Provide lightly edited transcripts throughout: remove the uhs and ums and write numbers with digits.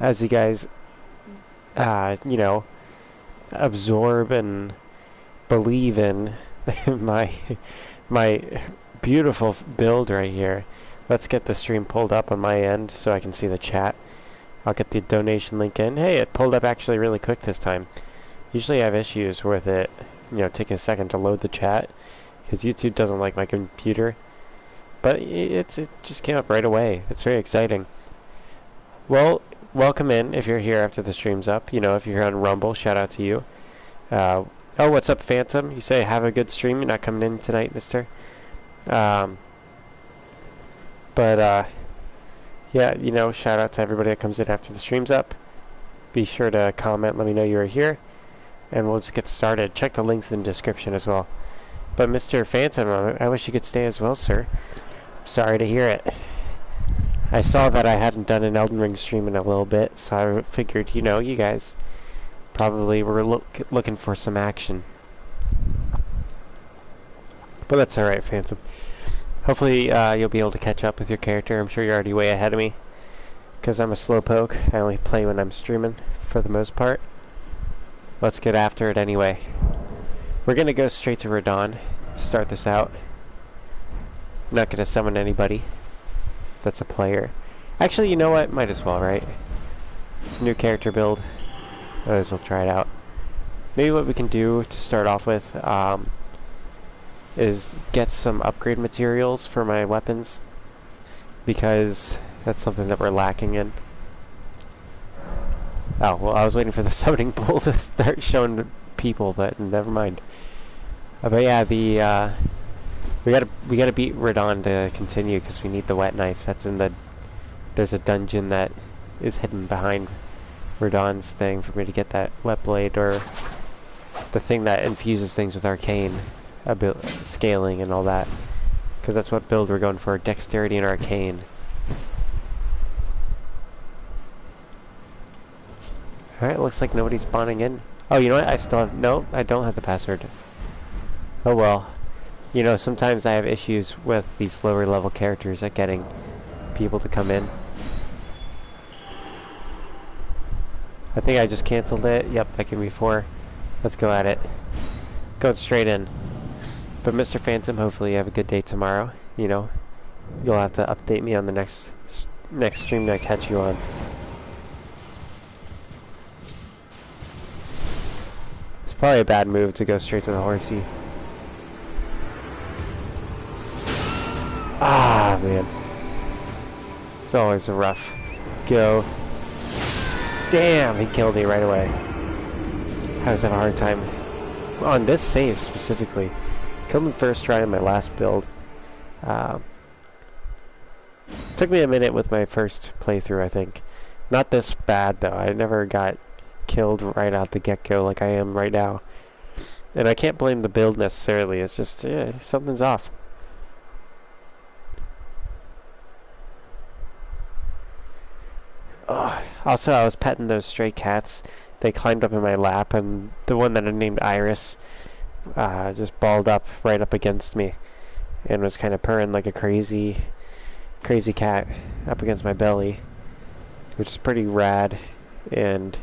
as you guys, you know, absorb and believe in my my beautiful build right here. Let's get the stream pulled up on my end so I can see the chat. I'll get the donation link in. Hey, it pulled up actually really quick this time. Usually I have issues with it, you know, taking a second to load the chat because YouTube doesn't like my computer. But it just came up right away. It's very exciting. Well, welcome in if you're here after the stream's up. You know, if you're on Rumble, shout out to you. Oh, what's up, Phantom? You say have a good stream. You're not coming in tonight, mister. Yeah, you know, shout out to everybody that comes in after the stream's up. Be sure to comment, let me know you're here, and we'll just get started. Check the links in the description as well. But Mr. Phantom, I wish you could stay as well, sir. Sorry to hear it. I saw that I hadn't done an Elden Ring stream in a little bit, so I figured, you know, you guys probably were looking for some action. But that's alright, Phantom. Hopefully you'll be able to catch up with your character. I'm sure you're already way ahead of me, because I'm a slowpoke. I only play when I'm streaming, for the most part. Let's get after it anyway. We're going to go straight to Radon to start this out. I'm not going to summon anybody that's a player. Actually, you know what? Might as well, right? It's a new character build. Might as well try it out. Maybe what we can do to start off with is get some upgrade materials for my weapons, because that's something that we're lacking in. Oh, well, I was waiting for the summoning pool to start showing people, but never mind. But yeah, we gotta beat Radon to continue, because we need the wet knife. That's in the... There's a dungeon that is hidden behind Radon's thing for me to get that wet blade, or the thing that infuses things with arcane scaling and all that, because that's what build we're going for: dexterity and arcane. Alright, looks like nobody's spawning in. Oh, you know what? I still have... No, I don't have the password. Oh well. You know, sometimes I have issues with these lower level characters at getting people to come in. I think I just canceled it. Yep, that can be 4. Let's go at it. Going straight in. But Mr. Phantom, hopefully you have a good day tomorrow. You know, you'll have to update me on the next stream that I catch you on. It's probably a bad move to go straight to the horsey. Ah, man. It's always a rough go. Damn, he killed me right away. I was having a hard time on this save specifically. Killed him first try in my last build. Took me a minute with my first playthrough, I think. Not this bad though. I never got killed right out the get-go like I am right now. And I can't blame the build necessarily. It's just, yeah, something's off. Oh, also, I was petting those stray cats. They climbed up in my lap, and the one that I named Iris just balled up right up against me and was kind of purring like a crazy cat up against my belly, which is pretty rad. And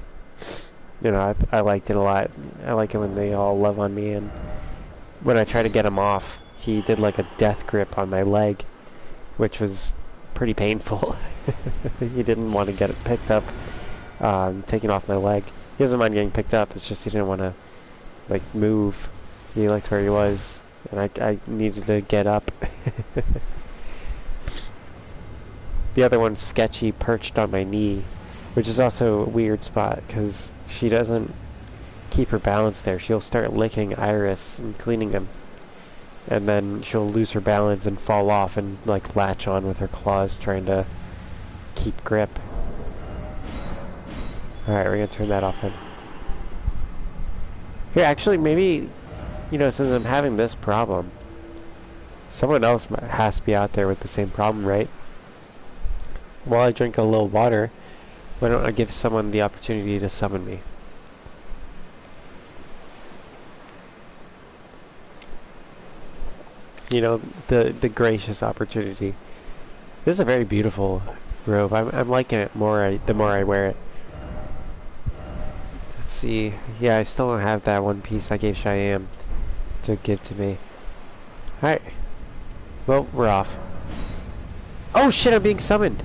you know, I liked it a lot. I like it when they all love on me, and when I try to get him off, he did like a death grip on my leg, which was pretty painful. He didn't want to get it picked up, taking off my leg. He doesn't mind getting picked up, it's just he didn't want to like move. He liked where he was, and I needed to get up. The other one's Sketchy, perched on my knee, which is also a weird spot because she doesn't keep her balance there. She'll start licking Iris and cleaning him, and then she'll lose her balance and fall off and like latch on with her claws, trying to keep grip. Alright, we're gonna turn that off then. Here, actually, maybe, you know, since I'm having this problem, someone else has to be out there with the same problem, right? While I drink a little water, why don't I give someone the opportunity to summon me? You know, the gracious opportunity. This is a very beautiful robe. I'm liking it more the more I wear it. let's see. Yeah, I still don't have that one piece I gave Cheyenne to give to me. Alright. Well, we're off. Oh shit, I'm being summoned!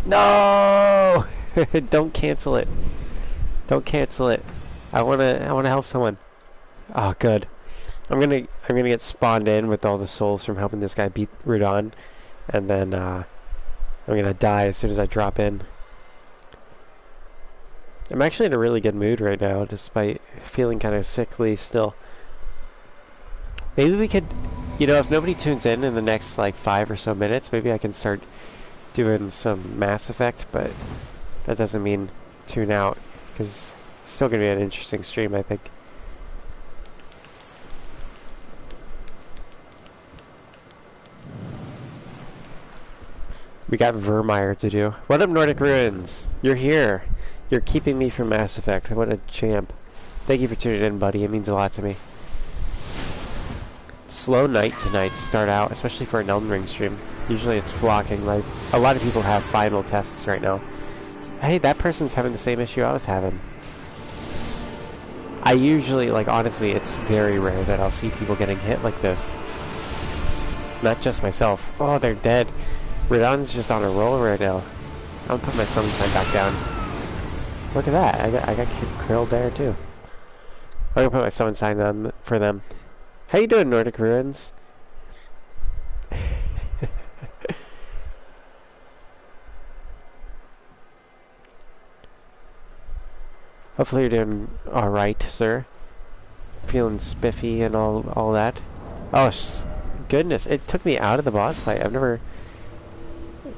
No! Don't cancel it. Don't cancel it. I wanna help someone. Oh, good. I'm gonna get spawned in with all the souls from helping this guy beat Rudon, and then I'm gonna die as soon as I drop in. I'm actually in a really good mood right now, despite feeling kind of sickly still. Maybe we could, you know, if nobody tunes in the next like 5 or so minutes, maybe I can start doing some Mass Effect, but that doesn't mean tune out, because it's still gonna be an interesting stream, I think. We got Vermeer to do. What up, Nordic Ruins? You're here. You're keeping me from Mass Effect. What a champ. Thank you for tuning in, buddy. It means a lot to me. Slow night tonight to start out, especially for an Elden Ring stream. Usually it's flocking. Like, a lot of people have final tests right now. Hey, that person's having the same issue I was having. I usually, like, honestly, it's very rare that I'll see people getting hit like this. Not just myself. Oh, they're dead. Radon's just on a roll right now. I'm gonna put my summon sign back down. Look at that. I got krilled there too. I'm gonna put my summon sign on for them. How you doing, Nordic Ruins? Hopefully you're doing alright, sir. Feeling spiffy and all that. Oh, goodness. It took me out of the boss fight.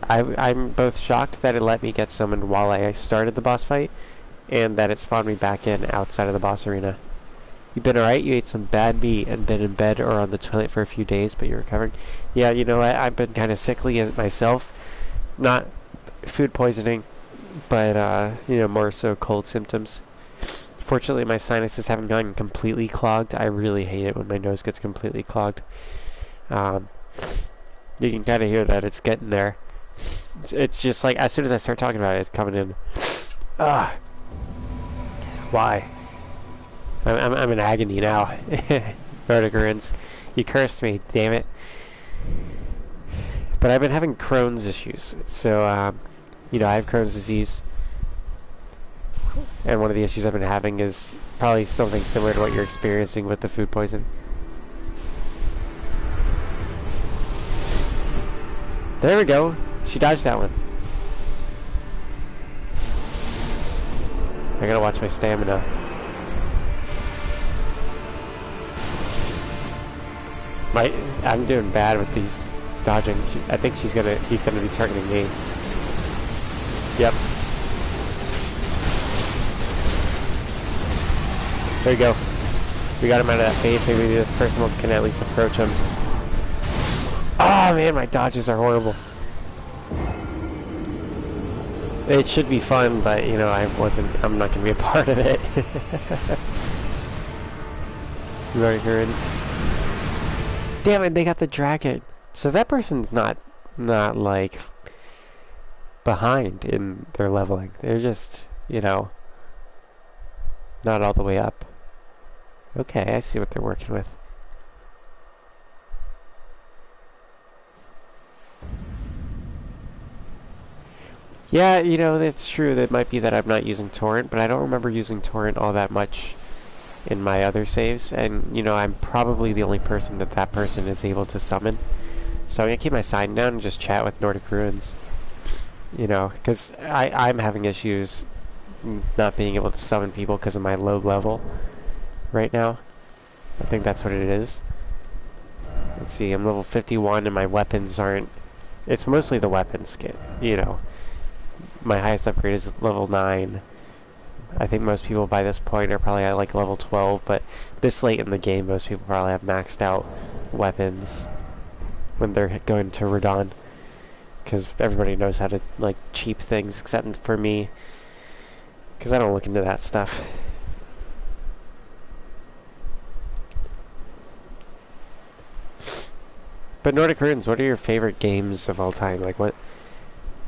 I'm both shocked that it let me get summoned while I started the boss fight, and that it spawned me back in outside of the boss arena. You been alright? You ate some bad meat and been in bed or on the toilet for a few days, but you're recovering? Yeah, you know what? I've been kind of sickly myself. Not food poisoning, but, you know, more so cold symptoms. Fortunately, my sinuses haven't gotten completely clogged. I really hate it when my nose gets completely clogged. You can kind of hear that it's getting there. It's just like, as soon as I start talking about it, it's coming in. Ugh. Why? I'm in agony now. Vertigrins. You cursed me, damn it. But I've been having Crohn's issues. So, you know, I have Crohn's disease. And one of the issues I've been having is probably something similar to what you're experiencing with the food poison. There we go. She dodged that one. I gotta watch my stamina. I'm doing bad with these dodging. I think he's gonna be targeting me. Yep. There you go. We got him out of that phase. Maybe this person can at least approach him. Oh man, my dodges are horrible. It should be fun, but you know, I'm not gonna be a part of it. Ruins. Damn it, they got the dragon. So that person's not like behind in their leveling. They're just, you know, not all the way up. Okay, I see what they're working with. Yeah, you know, it's true. That might be that I'm not using torrent, but I don't remember using torrent all that much in my other saves, and you know, I'm probably the only person that person is able to summon. So I'm gonna keep my sign down and just chat with Nordic Ruins. You know, because I'm having issues not being able to summon people because of my low level right now. I think that's what it is. Let's see, I'm level 51 and my weapons aren't... It's mostly the weapon skin, you know. My highest upgrade is level 9. I think most people by this point are probably at like level 12, but this late in the game most people probably have maxed out weapons when they're going to Radon, because everybody knows how to like cheap things except for me, because I don't look into that stuff. But Nordic Ruins, what are your favorite games of all time? Like what?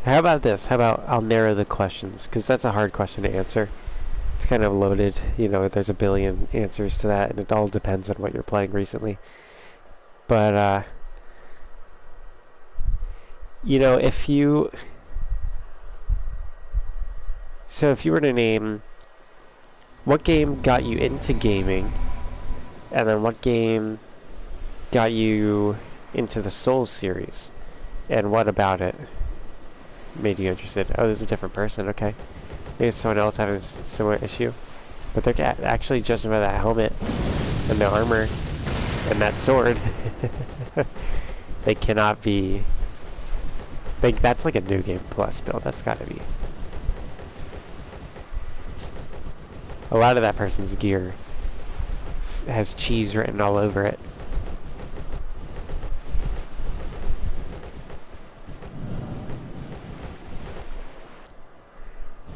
How about this? How about I'll narrow the questions, because that's a hard question to answer. It's kind of loaded. You know, there's a billion answers to that, and it all depends on what you're playing recently. But, you know, if you were to name what game got you into gaming, and then what game got you into the Souls series, and what about it made you interested? Oh, there's a different person, okay. Maybe it's someone else having a similar issue. But they're actually judging by that helmet, and the armor, and that sword. They cannot be... that's like a New Game Plus build, that's gotta be. A lot of that person's gear has cheese written all over it.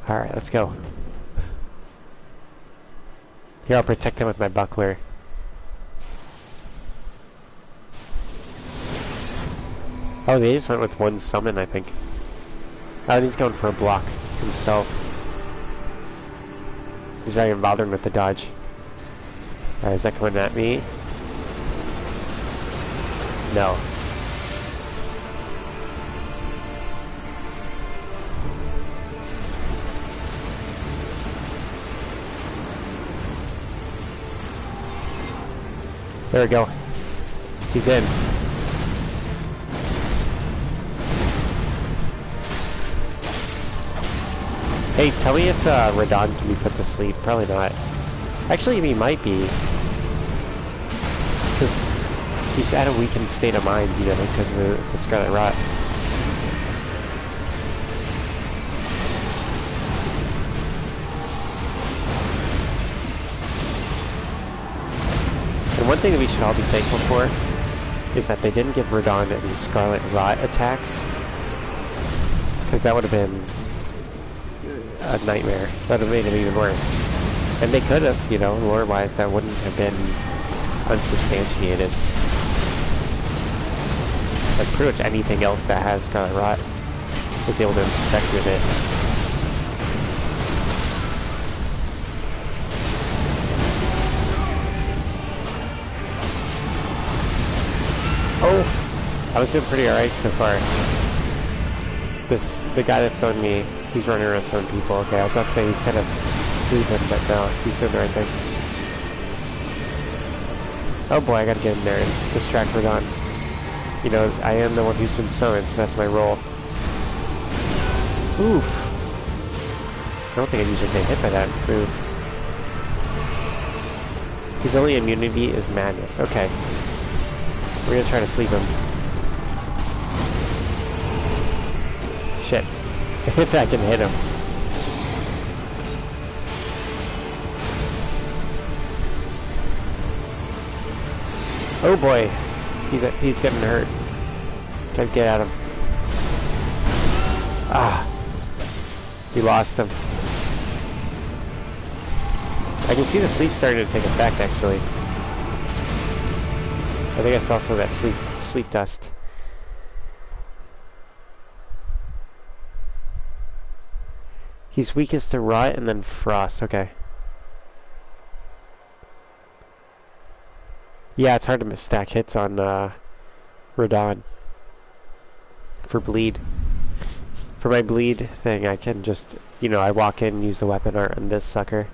Alright, let's go. Here, I'll protect him with my buckler. Oh, they just went with one summon, I think. Oh, he's going for a block himself. He's not even bothering with the dodge. Alright, is that coming at me? No. There we go. He's in. Hey, tell me if Radon can be put to sleep. Probably not. Actually, he might be. Because he's at a weakened state of mind, you know, because of the Scarlet Rot. And one thing that we should all be thankful for is that they didn't give Radon any Scarlet Rot attacks. Because that would have been a nightmare. That would have made him even worse. And they could have, you know, lore-wise, that wouldn't have been unsubstantiated. Like, pretty much anything else that has Scarlet Rot is able to infect with it. Oh! I was doing pretty alright so far. The guy that's on me, he's running around some people. Okay, I was about to say he's kind of sleeping, but no, he's doing the right thing. Oh boy, I gotta get in there and distract Radon. You know, I am the one who's been summoned, so that's my role. Oof! I don't think I usually get hit by that move. His only immunity is madness. Okay. We're gonna try to sleep him. Shit. If I can hit him. Oh boy. He's getting hurt. Gotta get at him. Ah. We lost him. I can see the sleep starting to take effect, actually. I think I saw some of that sleep dust. He's weakest to rot and then frost. Okay. Yeah, it's hard to stack hits on Radon for bleed. For my bleed thing, I can just, you know, I walk in, use the weapon art on this sucker.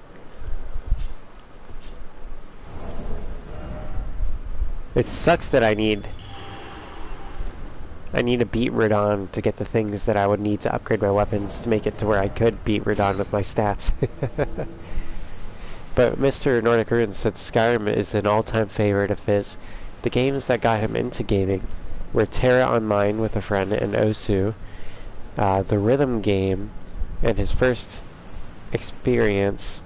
It sucks that I need to beat Radon to get the things that I would need to upgrade my weapons to make it to where I could beat Radon with my stats. But Mr. Nordic Ruin said Skyrim is an all-time favorite of his. The games that got him into gaming were Terra Online with a friend and Osu, the rhythm game, and his first experience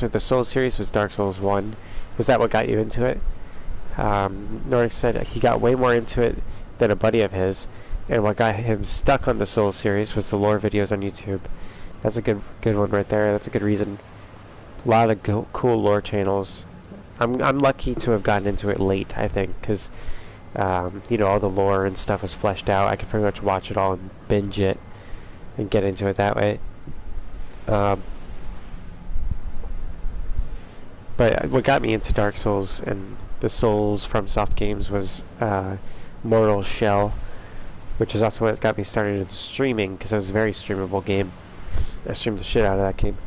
with the Souls series was Dark Souls 1. Was that what got you into it? Nordic said he got way more into it than a buddy of his, and what got him stuck on the Souls series was the lore videos on YouTube. That's a good one right there. That's a good reason. A lot of cool lore channels. I'm lucky to have gotten into it late, I think, because you know, all the lore and stuff was fleshed out. I could pretty much watch it all and binge it and get into it that way. But what got me into Dark Souls and the Souls from Soft Games was Mortal Shell, which is also what got me started in streaming, because it was a very streamable game. I streamed the shit out of that game,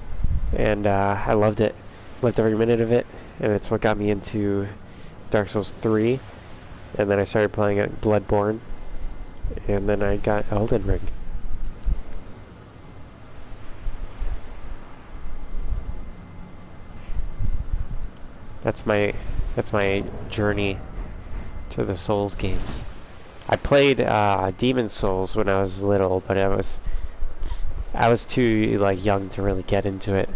and I loved it. Loved every minute of it, and it's what got me into Dark Souls 3, and then I started playing it Bloodborne, and then I got Elden Ring. That's my journey to the Souls games. I played Demon Souls when I was little, but I was too like young to really get into it.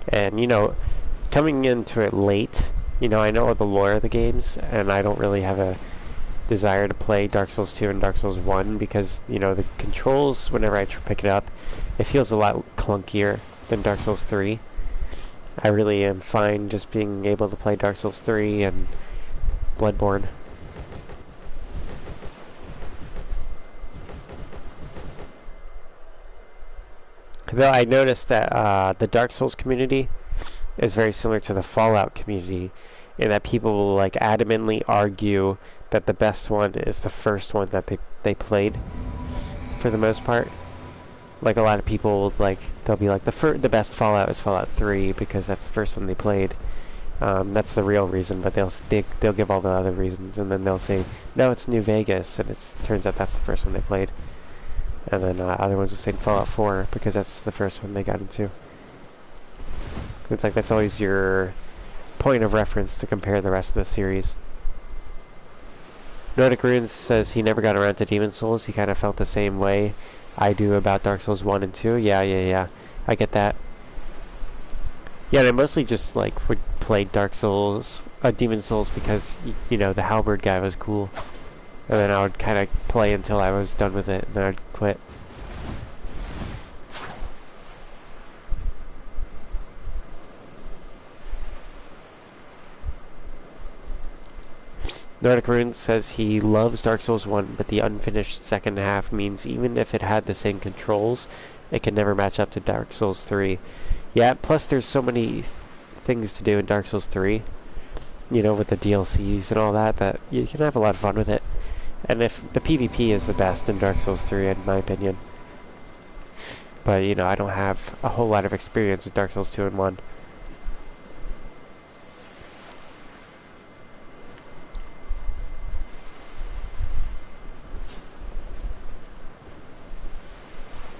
And you know, coming into it late, you know, I know the lore of the games, and I don't really have a desire to play Dark Souls 2 and Dark Souls 1 because, you know, the controls, whenever I pick it up, it feels a lot clunkier than Dark Souls 3. I really am fine just being able to play Dark Souls 3 and Bloodborne. Though I noticed that the Dark Souls community is very similar to the Fallout community, in that people will like adamantly argue that the best one is the first one that they played, for the most part. Like a lot of people, like they'll be like the best Fallout is Fallout 3 because that's the first one they played. That's the real reason, but they'll give all the other reasons, and then they'll say no, it's New Vegas, and it turns out that's the first one they played. And then other ones will say Fallout 4 because that's the first one they got into. It's like that's always your point of reference to compare the rest of the series. Nordic Runes says he never got around to Demon Souls. He kind of felt the same way I do about Dark Souls 1 and 2. Yeah. I get that. Yeah, and I mostly just like would play Dark Souls, Demon Souls because, you know, the halberd guy was cool. And then I would kind of play until I was done with it, and then I'd quit. Nordic Runes says he loves Dark Souls 1, but the unfinished second half means even if it had the same controls, it can never match up to Dark Souls 3. Yeah, plus there's so many things to do in Dark Souls 3, you know, with the DLCs and all that, that you can have a lot of fun with it. And if the PvP is the best in Dark Souls 3, in my opinion. But, you know, I don't have a whole lot of experience with Dark Souls 2 and 1.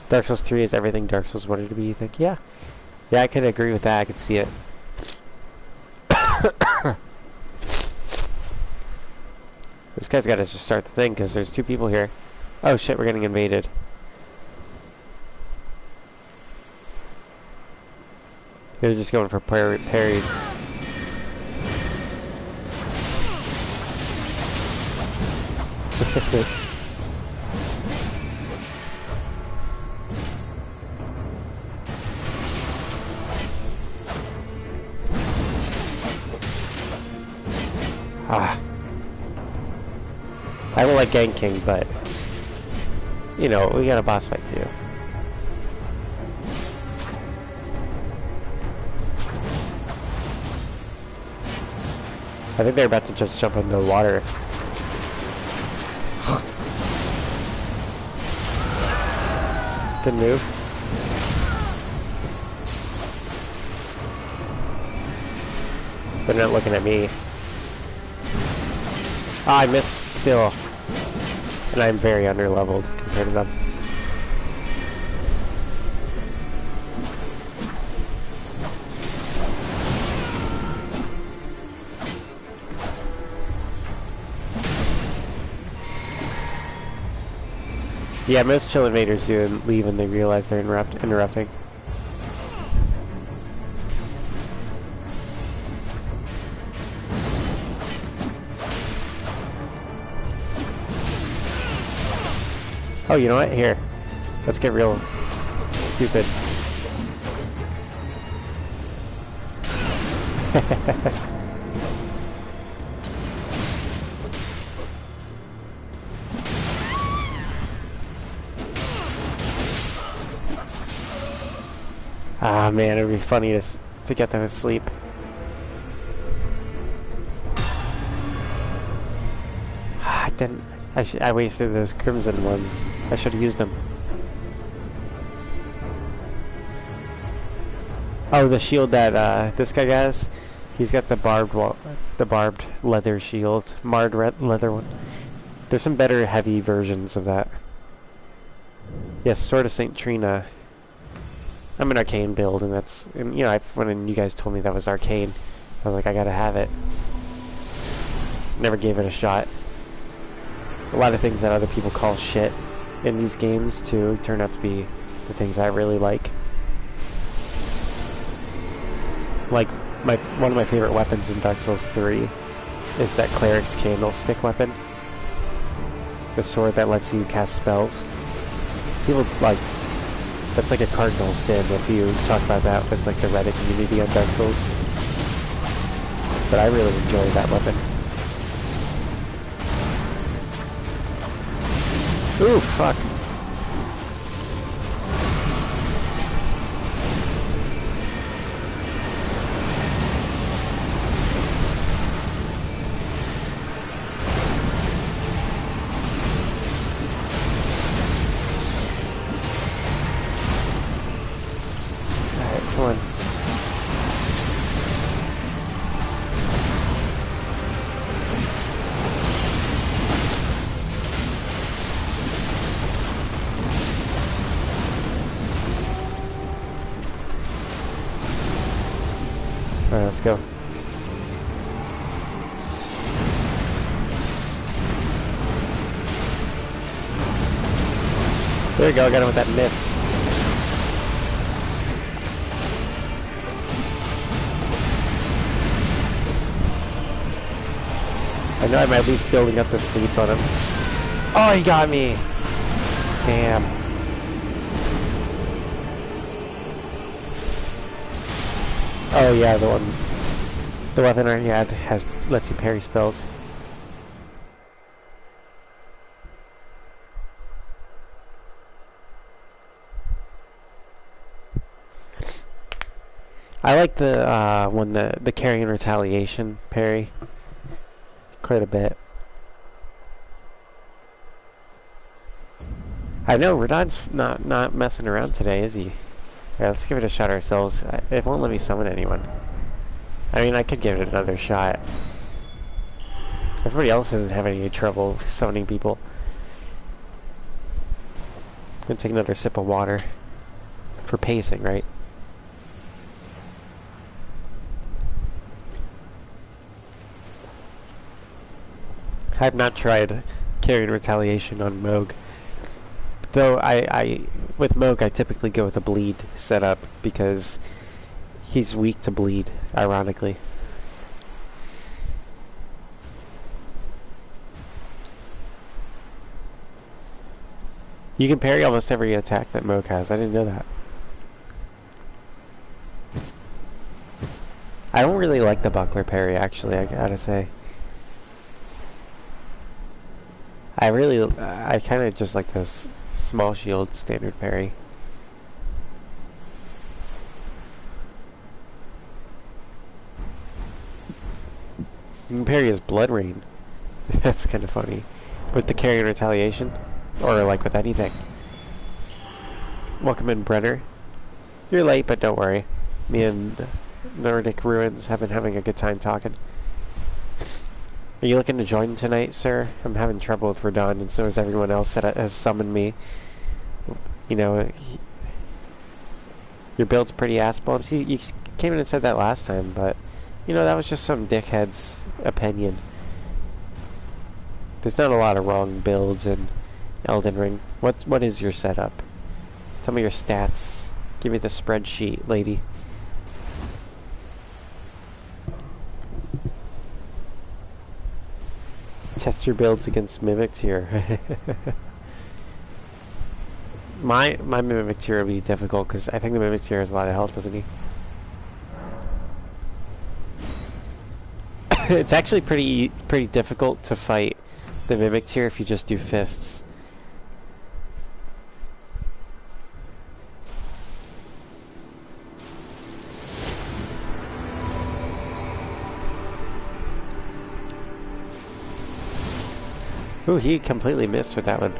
Dark Souls 3 is everything Dark Souls wanted to be, you think? Yeah. Yeah, I could agree with that. I could see it. This guy's got to just start the thing, because there's two people here. Oh shit, we're getting invaded. They're just going for parries. I don't like ganking, but you know, we got a boss fight too. I think they're about to just jump into the water. Good move. They're not looking at me. Ah, I missed still. And I'm very underleveled compared to them. Yeah, most chill invaders do and leave when they realize they're interrupting. Oh, you know what? Here. Let's get real stupid. Ah, man, it'd be funny to get them to sleep. I didn't. I wasted those crimson ones. I should have used them. Oh, the shield that this guy has. He's got the barbed leather shield, marred leather one. There's some better heavy versions of that. Yes, Sword of Saint Trina. I'm an arcane build, and you know, when you guys told me that was arcane, I was like, I gotta have it. Never gave it a shot. A lot of things that other people call shit in these games, too, turn out to be the things I really like. Like, one of my favorite weapons in Dark Souls 3 is that Cleric's Candlestick weapon. The sword that lets you cast spells. People, like, that's like a cardinal sin if you talk about that with, like, the Reddit community on Dark Souls. But I really enjoy that weapon. Ooh, fuck. Alright, let's go. There we go, I got him with that mist. I know I'm at least building up the sleep on him. Oh, he got me! Damn. Oh yeah, the weapon I had lets you parry spells. I like the the carry and retaliation parry quite a bit. I know Radon's not messing around today, is he? Yeah, let's give it a shot ourselves. It won't let me summon anyone. I mean, I could give it another shot. Everybody else isn't having any trouble summoning people. I'm gonna take another sip of water. For pacing, right? I've not tried carrying retaliation on Moog. Though with Moog, I typically go with a bleed setup because he's weak to bleed, ironically. You can parry almost every attack that Moog has. I didn't know that. I don't really like the buckler parry, actually, I gotta say. I kind of just like this small shield standard parry. You can parry his blood rain. That's kind of funny. With the carry and retaliation, or like with anything. Welcome in, Brenner. You're late, but don't worry. Me and Nordic Ruins have been having a good time talking. Are you looking to join tonight, sir? I'm having trouble with Radon, and so is everyone else that has summoned me. You know, your build's pretty ass bumps. You came in and said that last time, but, you know, that was just some dickhead's opinion. There's not a lot of wrong builds in Elden Ring. What is your setup? Tell me your stats. Give me the spreadsheet, lady. Test your builds against Mimic Tier. my Mimic Tier will be difficult because I think the Mimic Tier has a lot of health, doesn't he? It's actually pretty difficult to fight the Mimic Tier if you just do fists. Ooh, he completely missed with that one.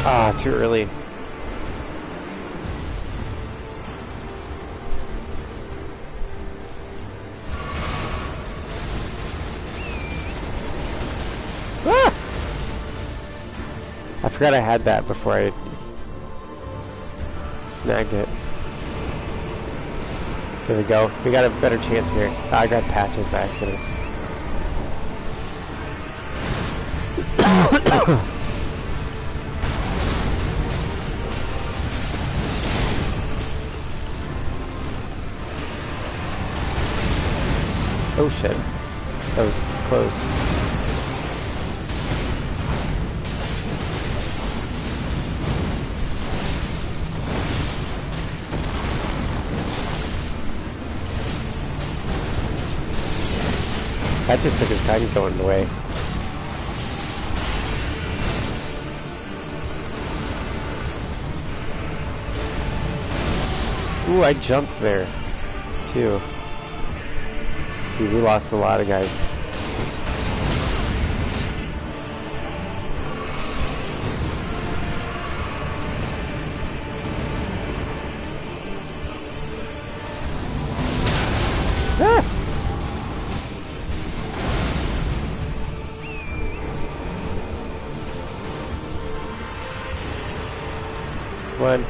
Ah, too early. Ah! I forgot I had that before I snagged it. There we go. We got a better chance here. I got patches by accident. Oh shit. That was close. That just took his time going away. Ooh, I jumped there, too. See, we lost a lot of guys. Ah! One.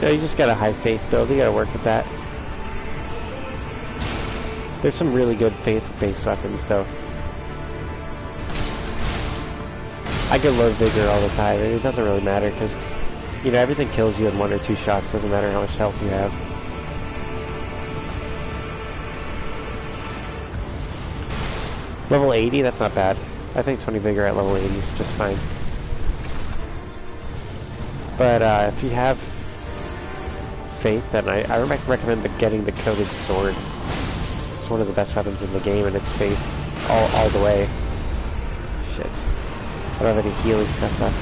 Yeah, you just got a high faith build. You gotta work with that. There's some really good faith-based weapons, though. I get low vigor all the time. It doesn't really matter because, you know, everything kills you in 1 or 2 shots. Doesn't matter how much health you have. Level 80, that's not bad. I think 20 vigor at level 80 is just fine. But if you have faith, then I recommend getting the coated sword. It's one of the best weapons in the game, and it's faith all the way. Shit. I don't have any healing stuff left.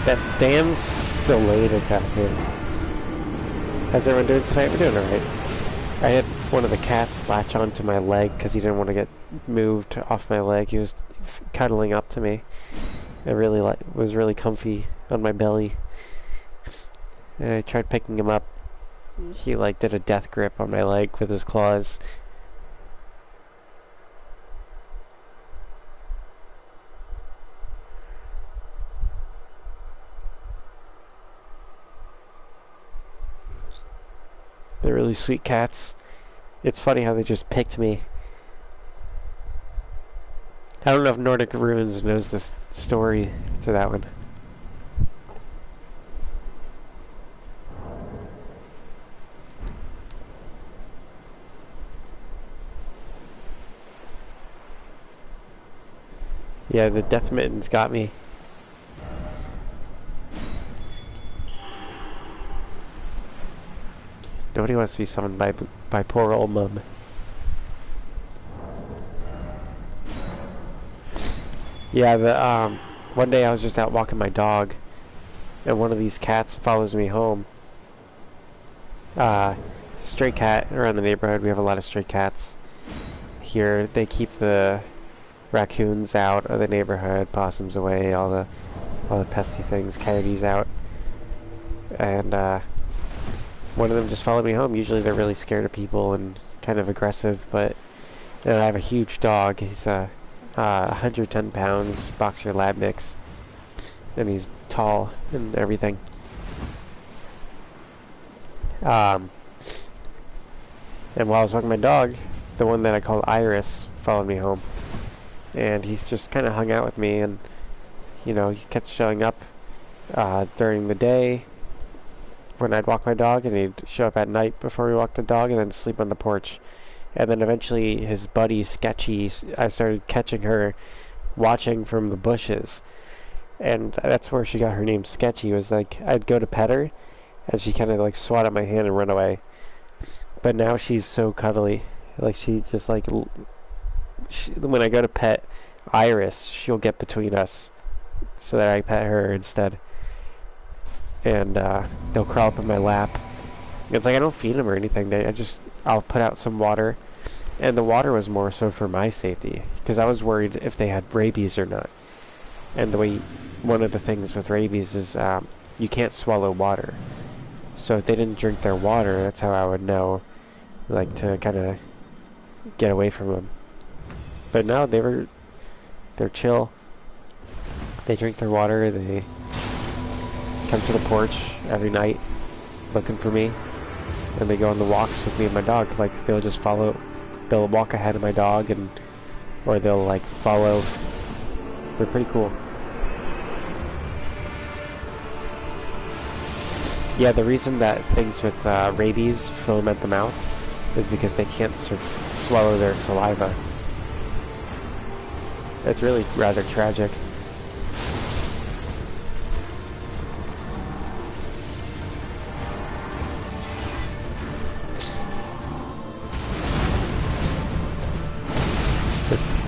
That damn delayed attack here. How's everyone doing tonight? We're doing alright. I had one of the cats latch onto my leg because he didn't want to get moved off my leg. He was cuddling up to me. It really was really comfy on my belly. And I tried picking him up. He did a death grip on my leg with his claws. They're really sweet cats. It's funny how they just picked me. I don't know if Nordic Ruins knows this story to that one. Yeah, the death mittens got me. Nobody wants to be summoned by poor old mum. Yeah, one day I was just out walking my dog, and one of these cats follows me home. Stray cat around the neighborhood. We have a lot of stray cats here. They keep the raccoons out of the neighborhood, possums away, all the pesky things, coyotes out, and one of them just followed me home. Usually they're really scared of people and kind of aggressive, but I have a huge dog. He's 110 pounds, boxer lab mix, and he's tall and everything. And while I was walking my dog, the one that I called Iris followed me home, and he's just kind of hung out with me, and you know, he kept showing up during the day when I'd walk my dog, and he'd show up at night before we walked the dog, and then sleep on the porch. And then eventually his buddy Sketchy, I started catching her watching from the bushes, and that's where she got her name Sketchy. Was like I'd go to pet her, and she kind of like swat at my hand and run away. But now she's so cuddly, like she just like when I go to pet Iris, she'll get between us so that I pet her instead, and they'll crawl up in my lap. It's like I don't feed them or anything. I'll put out some water, and the water was more so for my safety because I was worried if they had rabies or not. And one of the things with rabies is you can't swallow water. So if they didn't drink their water, that's how I would know, like, to kind of get away from them. But no, they're chill. They drink their water. They come to the porch every night looking for me, and they go on the walks with me and my dog. Like they'll walk ahead of my dog, or they'll like follow. They're pretty cool. Yeah, the reason that things with rabies foam at the mouth is because they can't swallow their saliva. It's really rather tragic.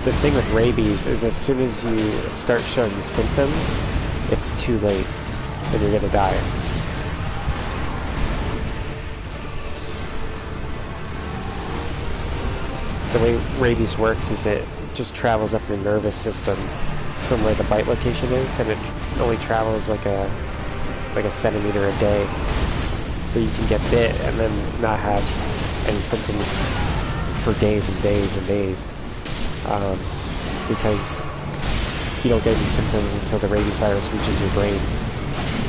The thing with rabies is as soon as you start showing symptoms, it's too late and you're gonna die. The way rabies works is it just travels up your nervous system from where the bite location is, and it only travels like a centimeter a day. So you can get bit and then not have any symptoms for days and days and days. Because you don't get any symptoms until the rabies virus reaches your brain.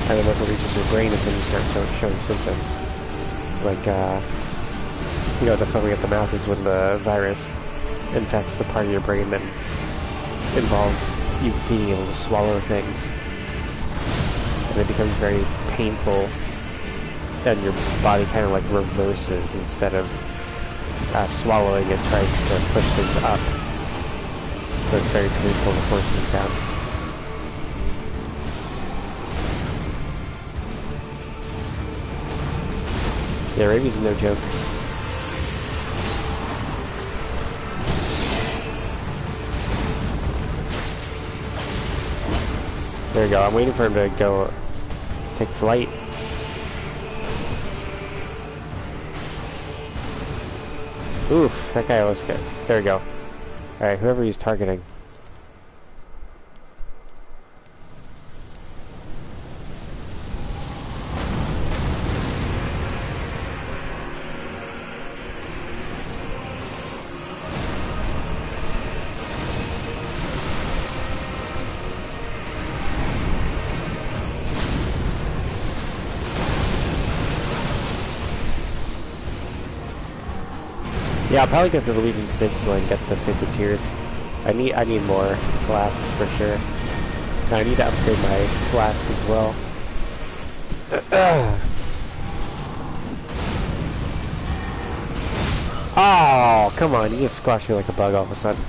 And then once it reaches your brain is when you start showing symptoms. Like, the foaming at the mouth is when the virus infects the part of your brain that involves you being able to swallow things. And it becomes very painful, and your body kind of like reverses. Instead of swallowing, it tries to push things up. So it's very painful to force things down. Yeah, rabies is no joke. There we go. I'm waiting for him to go take flight. Oof, that guy almost got... There we go. Alright, whoever he's targeting. Yeah, I'll probably go to the Leaving Peninsula and get the Sacred Tears. I need more flasks for sure. And I need to upgrade my flask as well. Oh, come on, you just squashed me like a bug all of a sudden.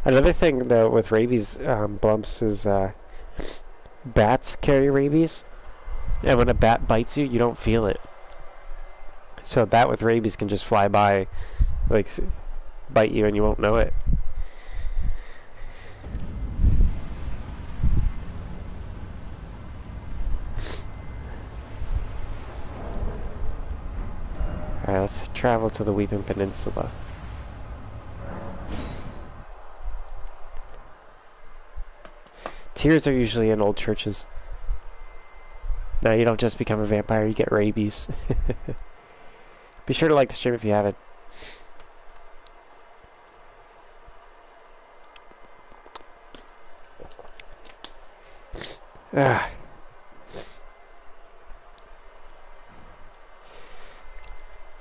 Another thing though with rabies blumps is bats carry rabies. And when a bat bites you, you don't feel it. So a bat with rabies can just fly by, like, bite you and you won't know it. Alright, let's travel to the Weeping Peninsula. Tears are usually in old churches. Now you don't just become a vampire, you get rabies. Be sure to like the stream if you haven't.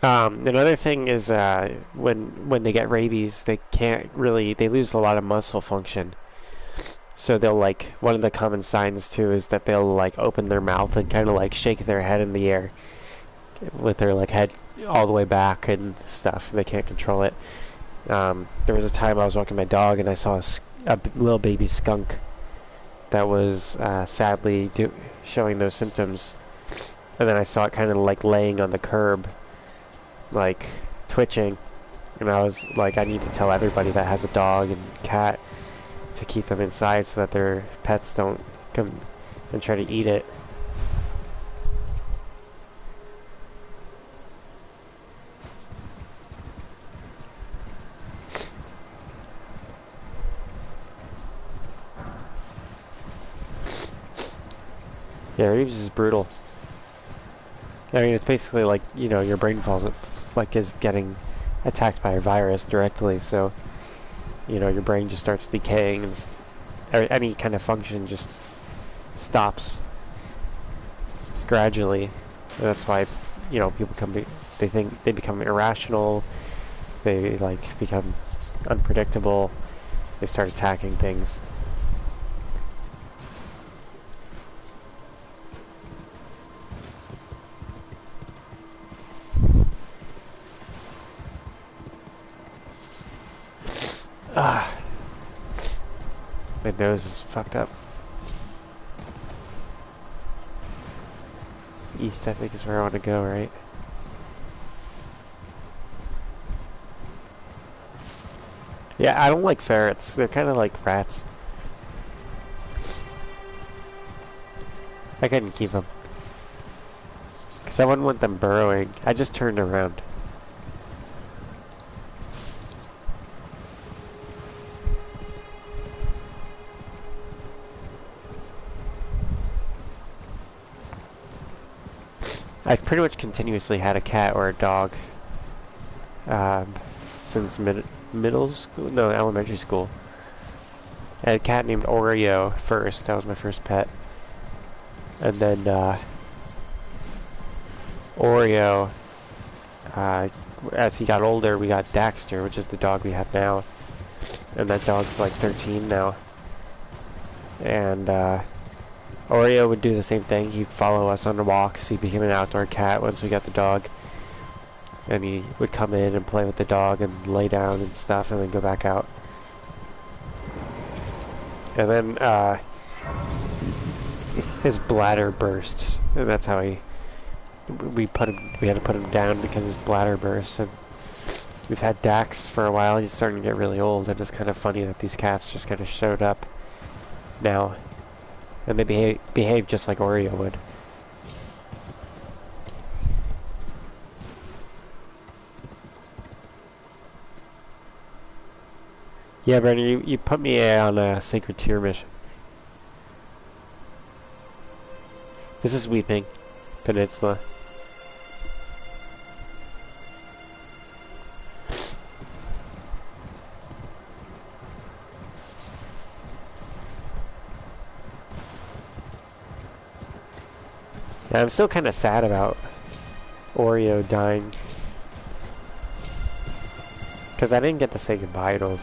Another thing is when they get rabies, they lose a lot of muscle function. So they'll one of the common signs too is that they'll open their mouth and kind of shake their head in the air. with their like head all the way back and stuff. They can't control it. There was a time I was walking my dog and I saw a little baby skunk that was sadly showing those symptoms. And then I saw it kind of like laying on the curb, like twitching. And I was like, I need to tell everybody that has a dog and cat to keep them inside so that their pets don't come and try to eat it. Yeah, Reeves is brutal. I mean, it's basically like, you know, your brain falls, like, is getting attacked by a virus directly, so, you know, your brain just starts decaying and any kind of function just stops gradually. And that's why, you know, people they become irrational, they, like, become unpredictable, they start attacking things. Ah, my nose is fucked up. East, I think, is where I want to go, right? Yeah, I don't like ferrets. They're kind of like rats. I couldn't keep them. Because I wouldn't want them burrowing. I just turned around. I've pretty much continuously had a cat or a dog since middle school, no, elementary school. I had a cat named Oreo first. That was my first pet. And then Oreo, as he got older, we got Daxter, which is the dog we have now. And that dog's like 13 now. And Oreo would do the same thing. He'd follow us on the walks. He became an outdoor cat once we got the dog. And he would come in and play with the dog and lay down and stuff and then go back out. And then his bladder burst. And that's how we had to put him down because his bladder burst. And we've had Dax for a while. He's starting to get really old, and it's kind of funny that these cats just kind of showed up now. And they behave just like Oreo would. Yeah, Brennan, you put me on a Sacred Tear mission. This is Weeping Peninsula. Yeah, I'm still kind of sad about Oreo dying. Because I didn't get to say goodbye to him.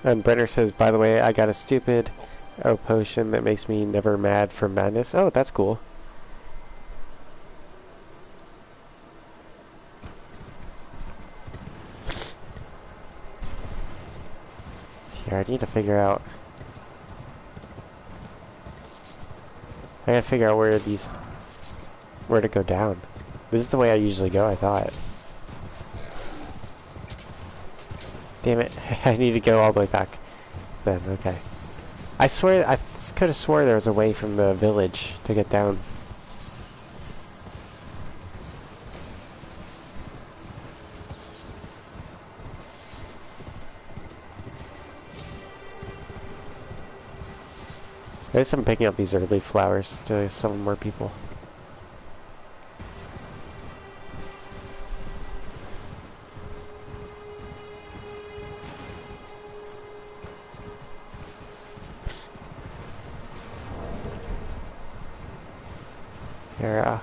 And Brenner says, by the way, I got a stupid potion that makes me never mad for madness. Oh, that's cool. Here, I need to figure out... I gotta figure out where to go down. This is the way I usually go, I thought. Damn it, I need to go all the way back. Then, okay. I swear, I could have swore there was a way from the village to get down. I guess I'm picking up these early flowers to summon more people. Here,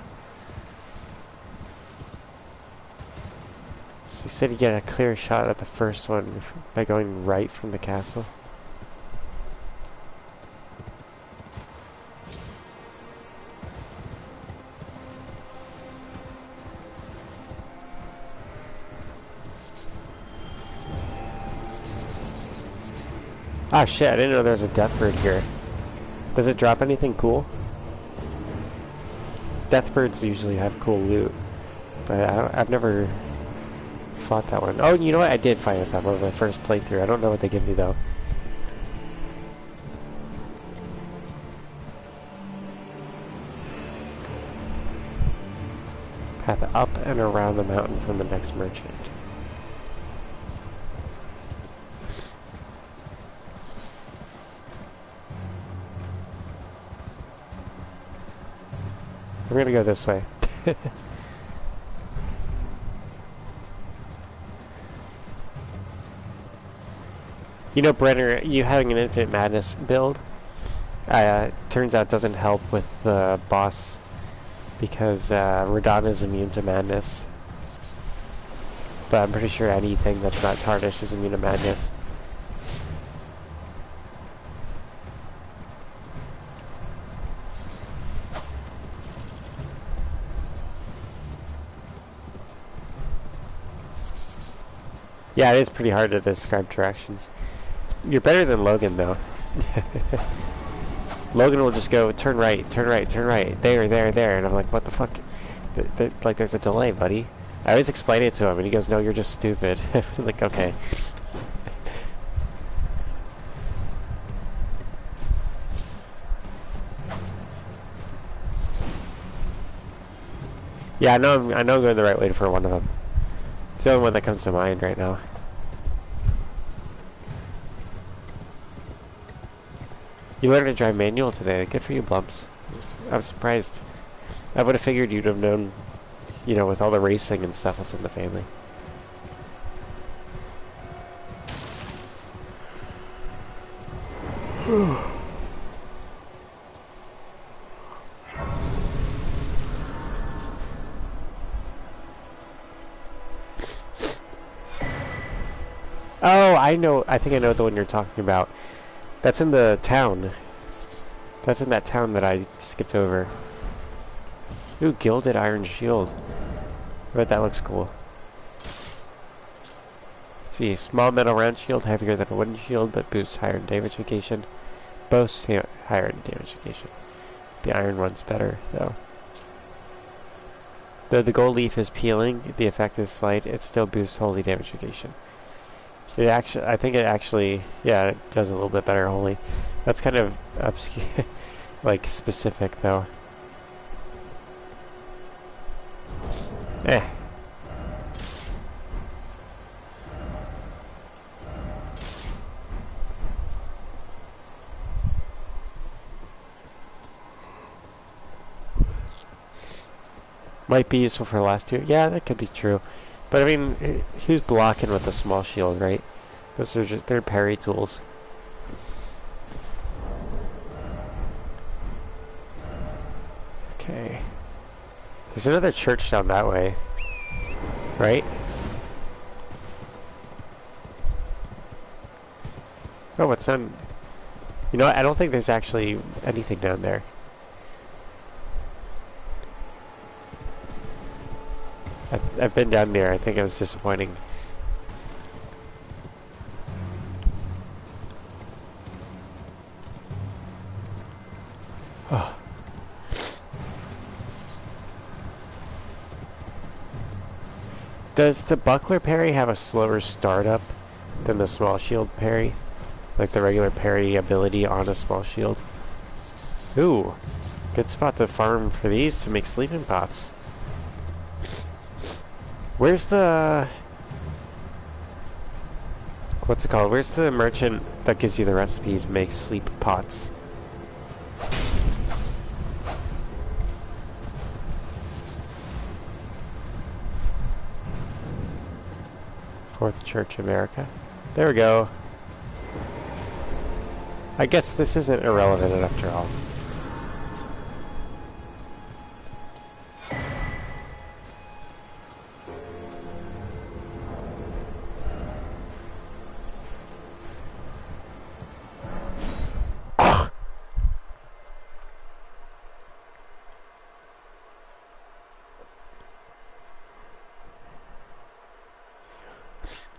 see said you get a clear shot at the first one by going right from the castle. Ah shit, I didn't know there was a death bird here. Does it drop anything cool? Death birds usually have cool loot, but I've never fought that one. Oh, you know what? I did fight with that one on my first playthrough. I don't know what they give me though. Path up and around the mountain from the next merchant. We're gonna go this way. You know, Brenner, you having an Infinite Madness build, turns out doesn't help with the boss because Radon is immune to madness. But I'm pretty sure anything that's not tarnished is immune to madness. Yeah, it is pretty hard to describe directions. You're better than Logan, though. Logan will just go, turn right, turn right, turn right, there, there, there, and I'm like, what the fuck? Like, there's a delay, buddy. I always explain it to him, and he goes, no, you're just stupid. I'm like, okay. Yeah, I know I'm going the right way for one of them. It's the only one that comes to mind right now. You learned to drive manual today. Good for you, Blumps. I was surprised. I would have figured you'd have known, you know, with all the racing and stuff that's in the family. Oh, I know. I think I know the one you're talking about. That's in the town. That's in that town that I skipped over. Ooh, gilded iron shield. I bet that looks cool. Let's see, small metal round shield, heavier than a wooden shield, but boosts higher damage negation. Boasts higher damage negation. The iron one's better, though. Though the gold leaf is peeling, the effect is slight, it still boosts holy damage negation. It actually, I think it actually, yeah, it does a little bit better holy. That's kind of obscure, like specific though. Eh. Might be useful for the last two. Yeah, that could be true. But I mean, who's blocking with a small shield, right? Those are just, they're parry tools. Okay. There's another church down that way. Right? Oh, what's on? You know what? I don't think there's actually anything down there. I've been down there. I think it was disappointing. Oh. Does the buckler parry have a slower startup than the small shield parry? Like the regular parry ability on a small shield? Ooh. Good spot to farm for these to make sleeping pots. Where's the... What's it called? Where's the merchant that gives you the recipe to make sleep pots? Fourth Church America. There we go. I guess this isn't irrelevant after all.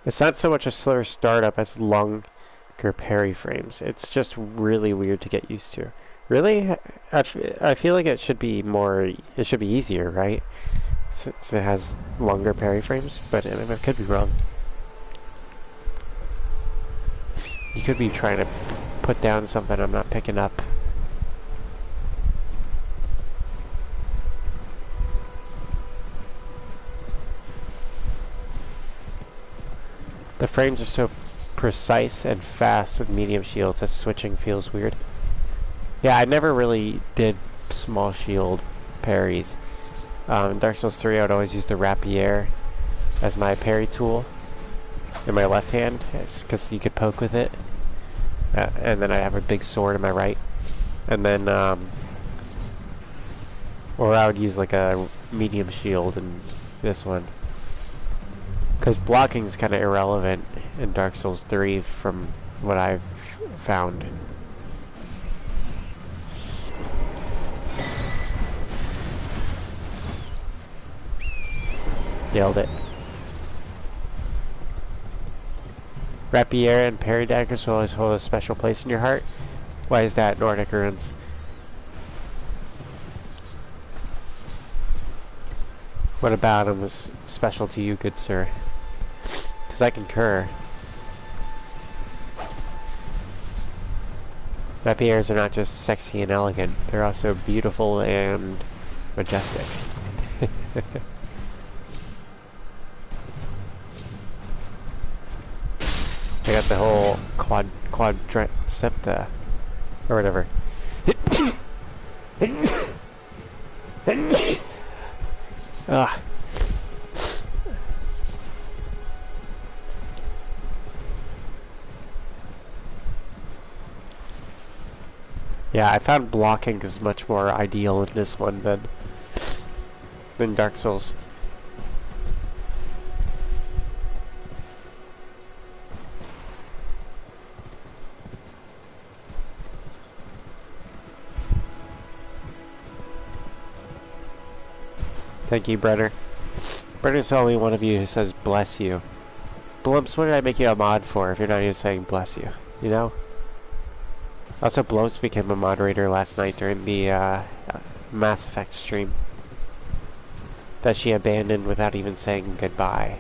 It's not so much a slower startup as longer parry frames. It's just really weird to get used to. Really? I feel like it should be easier, right? Since it has longer parry frames, but I could be wrong. You could be trying to put down something I'm not picking up. The frames are so precise and fast with medium shields that switching feels weird. Yeah, I never really did small shield parries. In Dark Souls 3, I would always use the rapier as my parry tool in my left hand, because you could poke with it. And then I have a big sword in my right. And then, or I would use like a medium shield in this one. Because blocking is kind of irrelevant in Dark Souls 3 from what I've found. Nailed it. Rapier and parry daggers will always hold a special place in your heart. Why is that, Nordic runes? What about them is special to you, good sir? Because I concur. Rapiers are not just sexy and elegant, they're also beautiful and majestic. I got the whole quadricep or whatever. Ah. Yeah, I found blocking is much more ideal in this one than Dark Souls. Thank you, Brenner. Brenner's the only one of you who says bless you. Blumps, what did I make you a mod for if you're not even saying bless you? You know? Also, Blumps became a moderator last night during the Mass Effect stream that she abandoned without even saying goodbye.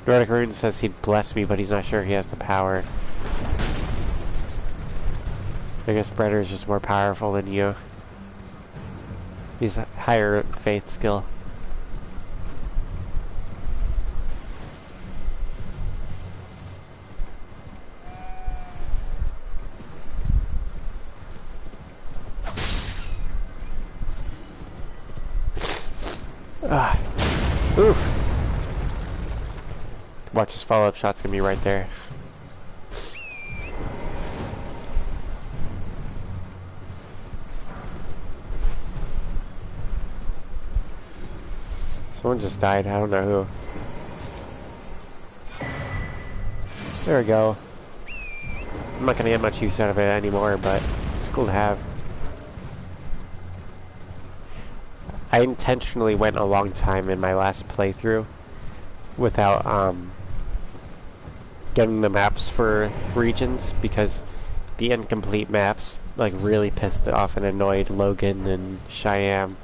Nordic Rune says he'd bless me, but he's not sure he has the power. I guess Brenner is just more powerful than you. He's a higher faith skill. Ah. Oof. Watch his follow-up shot's gonna be right there. Someone just died, I don't know who. There we go. I'm not gonna get much use out of it anymore, but it's cool to have. I intentionally went a long time in my last playthrough without getting the maps for regions, because the incomplete maps like really pissed off and annoyed Logan and Cheyenne,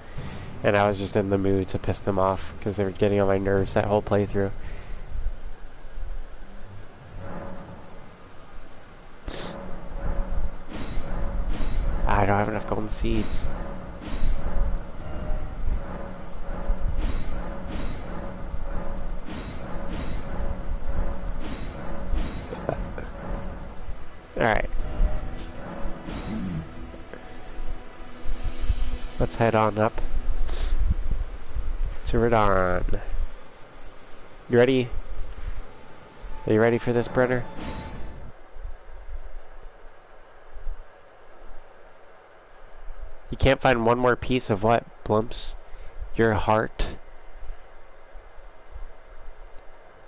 and I was just in the mood to piss them off because they were getting on my nerves that whole playthrough. I don't have enough golden seeds. Alright. Let's head on up to Radon. You ready? Are you ready for this, Brenner? You can't find one more piece of what, Blumps? Your heart?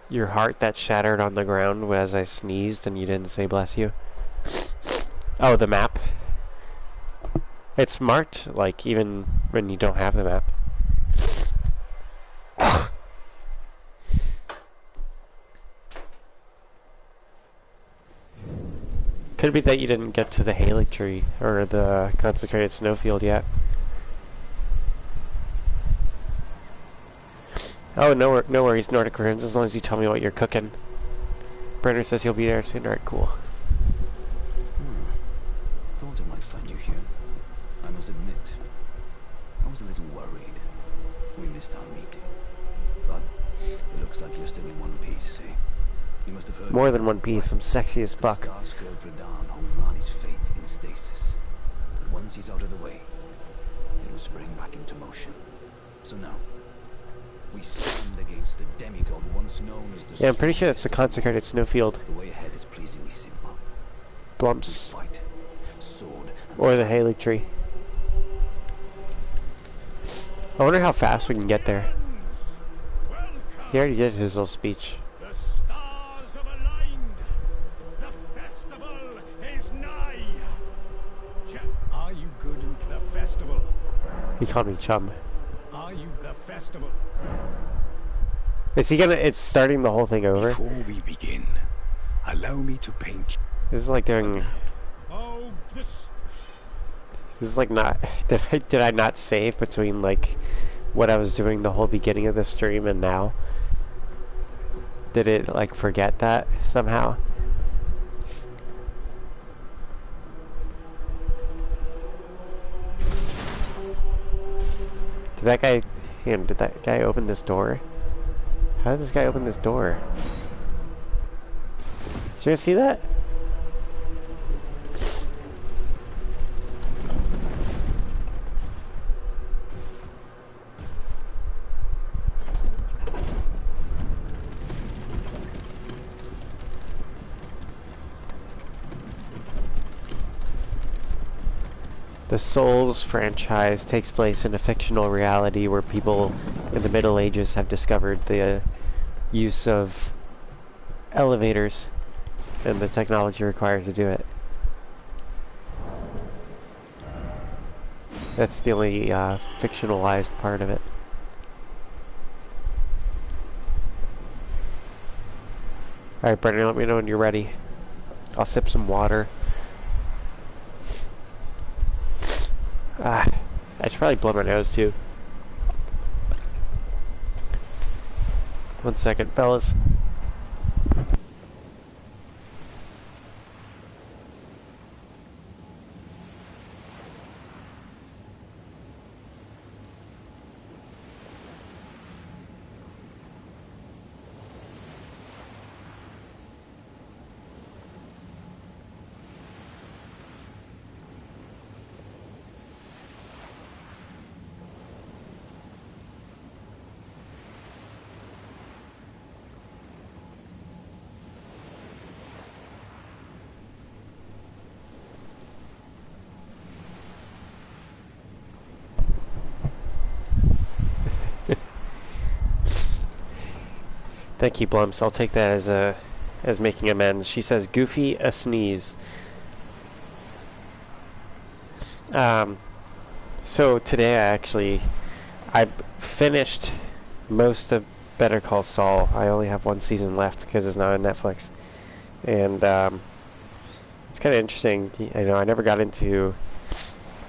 Your heart that shattered on the ground as I sneezed and you didn't say bless you? Oh, the map? It's marked, like, even when you don't have the map. Could be that you didn't get to the Haley tree or the consecrated snowfield yet. Oh, no worries, Nordic Runes, as long as you tell me what you're cooking. Brenner says he'll be there soon. Alright, cool. Thought I might find you here. I must admit, I was a little worried. We missed our meeting. But it looks like you're still in one piece, eh? You must have heard more than one piece. I'm sexy as fuck. The Starscourge Radahn holds Rani's fate in stasis. But once he's out of the way, it'll spring back into motion. So now, we stand against the demigod once known as the... Yeah, I'm pretty sure that's the consecrated snowfield. The way ahead is pleasingly simple. Blumps. Fight, sword, and or the Haley tree. I wonder how fast we can get there. He already did his little speech. The stars have aligned. The festival is nigh. Are you good in the festival? He called me chum. Are you the festival? Is he gonna... It's starting the whole thing over? Before we begin, allow me to paint. This is like doing... Oh, this... This is like not... Did I not save between like what I was doing the whole beginning of the stream and now? Did it like forget that somehow? Did that guy... Did that guy open this door? How did this guy open this door? Did you guys see that? The Souls franchise takes place in a fictional reality where people in the Middle Ages have discovered the use of elevators and the technology required to do it. That's the only fictionalized part of it. Alright, Brendan, let me know when you're ready. I'll sip some water. I should probably blow my nose too. One second, fellas. Thank you, Blumps. I'll take that as making amends. She says, "Goofy, a sneeze." So today I finished most of Better Call Saul. I only have one season left because it's not on Netflix, and it's kind of interesting. I know I never got into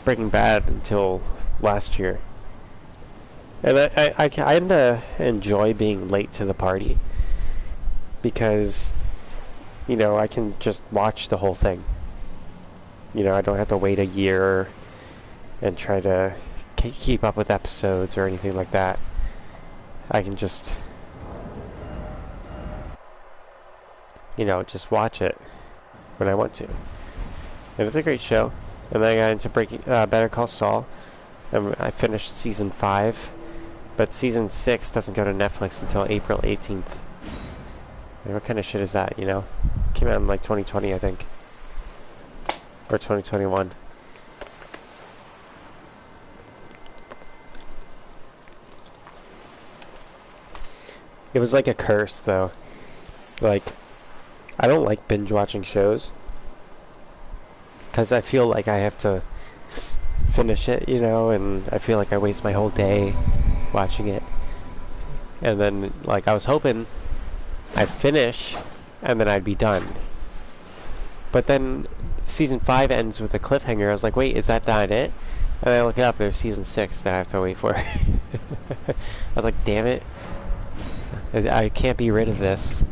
Breaking Bad until last year. And I kind of enjoy being late to the party because, you know, I can just watch the whole thing. You know, I don't have to wait a year and try to keep up with episodes or anything like that. I can just, you know, just watch it when I want to. And it's a great show. And then I got into Better Call Saul, and I finished season 5. But season 6 doesn't go to Netflix until April 18th. And what kind of shit is that, you know? Came out in like 2020, I think. Or 2021. It was like a curse, though. Like, I don't like binge watching shows, because I feel like I have to finish it, you know, and I feel like I waste my whole day watching it. And then, like, I was hoping I'd finish, and then I'd be done. But then season 5 ends with a cliffhanger. I was like, wait, is that not it? And I look it up, there's season 6 that I have to wait for. I was like, damn it. I can't be rid of this.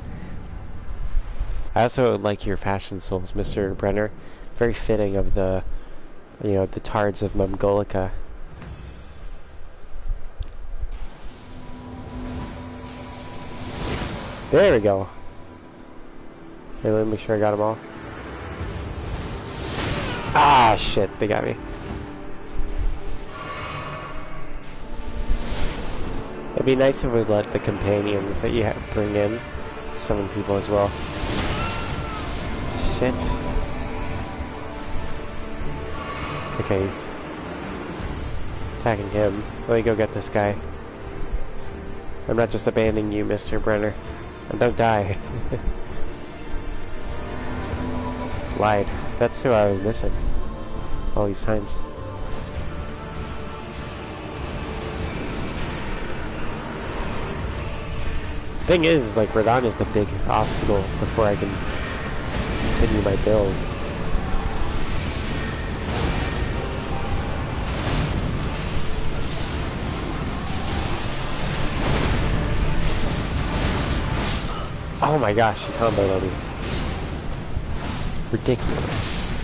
I also like your fashion souls, Mr. Brenner. Very fitting of the, you know, the tards of Mongolica. There we go. Okay, let me make sure I got them all. Ah, shit, they got me. It'd be nice if we'd let the companions that you bring in summon people as well. Shit. Okay, he's attacking him. Let me go get this guy. I'm not just abandoning you, Mr. Brenner. And don't die. Lied. That's who I was missing all these times. Thing is, like, Radon is the big obstacle before I can continue my build. Oh my gosh, she comboed on me. Ridiculous.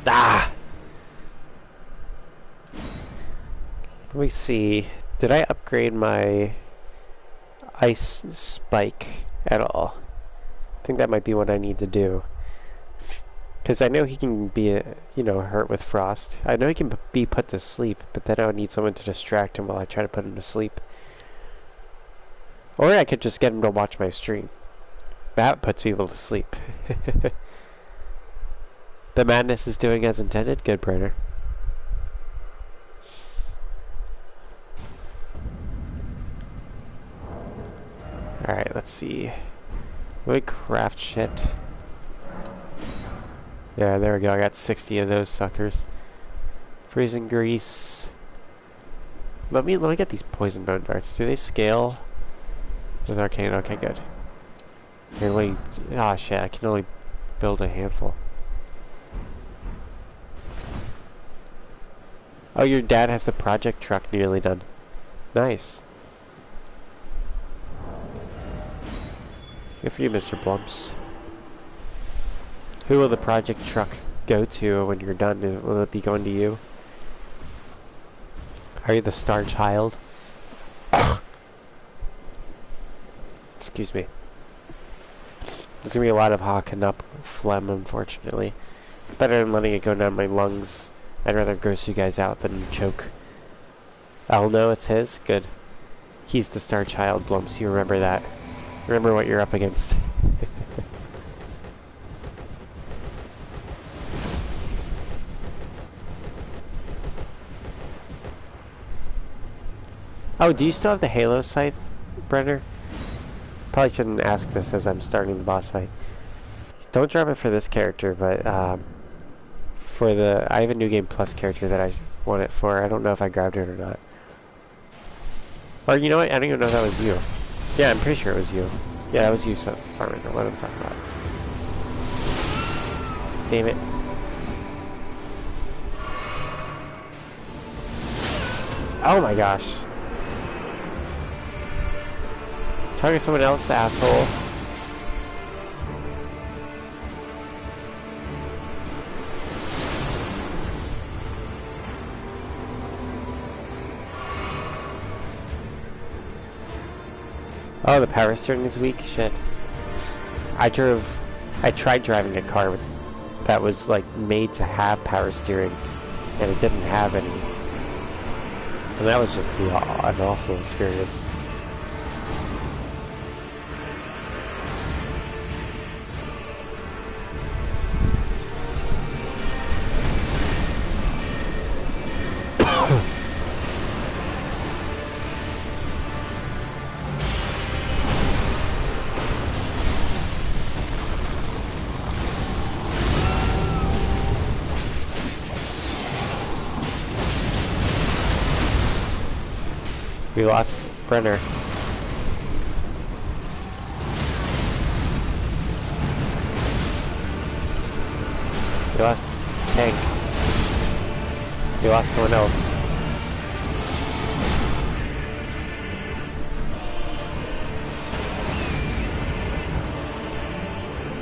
Ah! Let me see. Did I upgrade my ice spike at all? I think that might be what I need to do. Because I know he can be, you know, hurt with frost. I know he can be put to sleep, but then I would need someone to distract him while I try to put him to sleep. Or I could just get him to watch my stream. That puts people to sleep. The madness is doing as intended. Good, Brenner. Alright, let's see. Let me craft shit. Yeah, there we go. I got 60 of those suckers. Freezing grease. Let me get these poison bone darts. Do they scale with arcane? Okay, good. Ah, shit. I can only build a handful. Oh, your dad has the project truck nearly done. Nice. Good for you, Mr. Blumps. Who will the project truck go to when you're done? Will it be going to you? Are you the star child? Excuse me. There's gonna be a lot of hawking up phlegm, unfortunately. Better than letting it go down my lungs. I'd rather gross you guys out than choke. I'll know it's his? Good. He's the star child, Blumps. You remember that. Remember what you're up against. Oh, do you still have the Halo scythe, Brenner? Probably shouldn't ask this as I'm starting the boss fight. Don't drop it for this character, but for the... I have a New Game Plus character that I want it for. I don't know if I grabbed it or not. Or you know what? I don't even know if that was you. Yeah, I'm pretty sure it was you. Yeah, that was you, so I don't know what I'm talking about. Damn it. Oh my gosh. Target someone else, asshole. Oh, the power steering is weak? Shit. I tried driving a car that was like made to have power steering, and it didn't have any. And that was just an awful experience. We lost Brenner. We lost Tank. We lost someone else.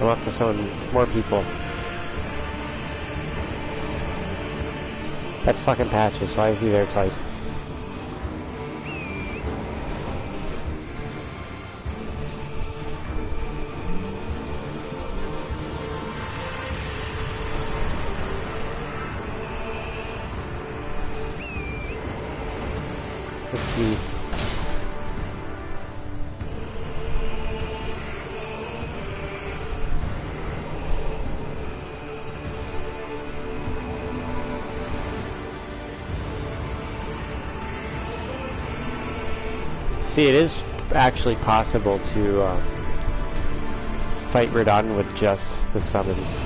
I'm up to summon more people. That's fucking Patches. Why is he there twice? Let's see. See, it is actually possible to fight Radon with just the summons.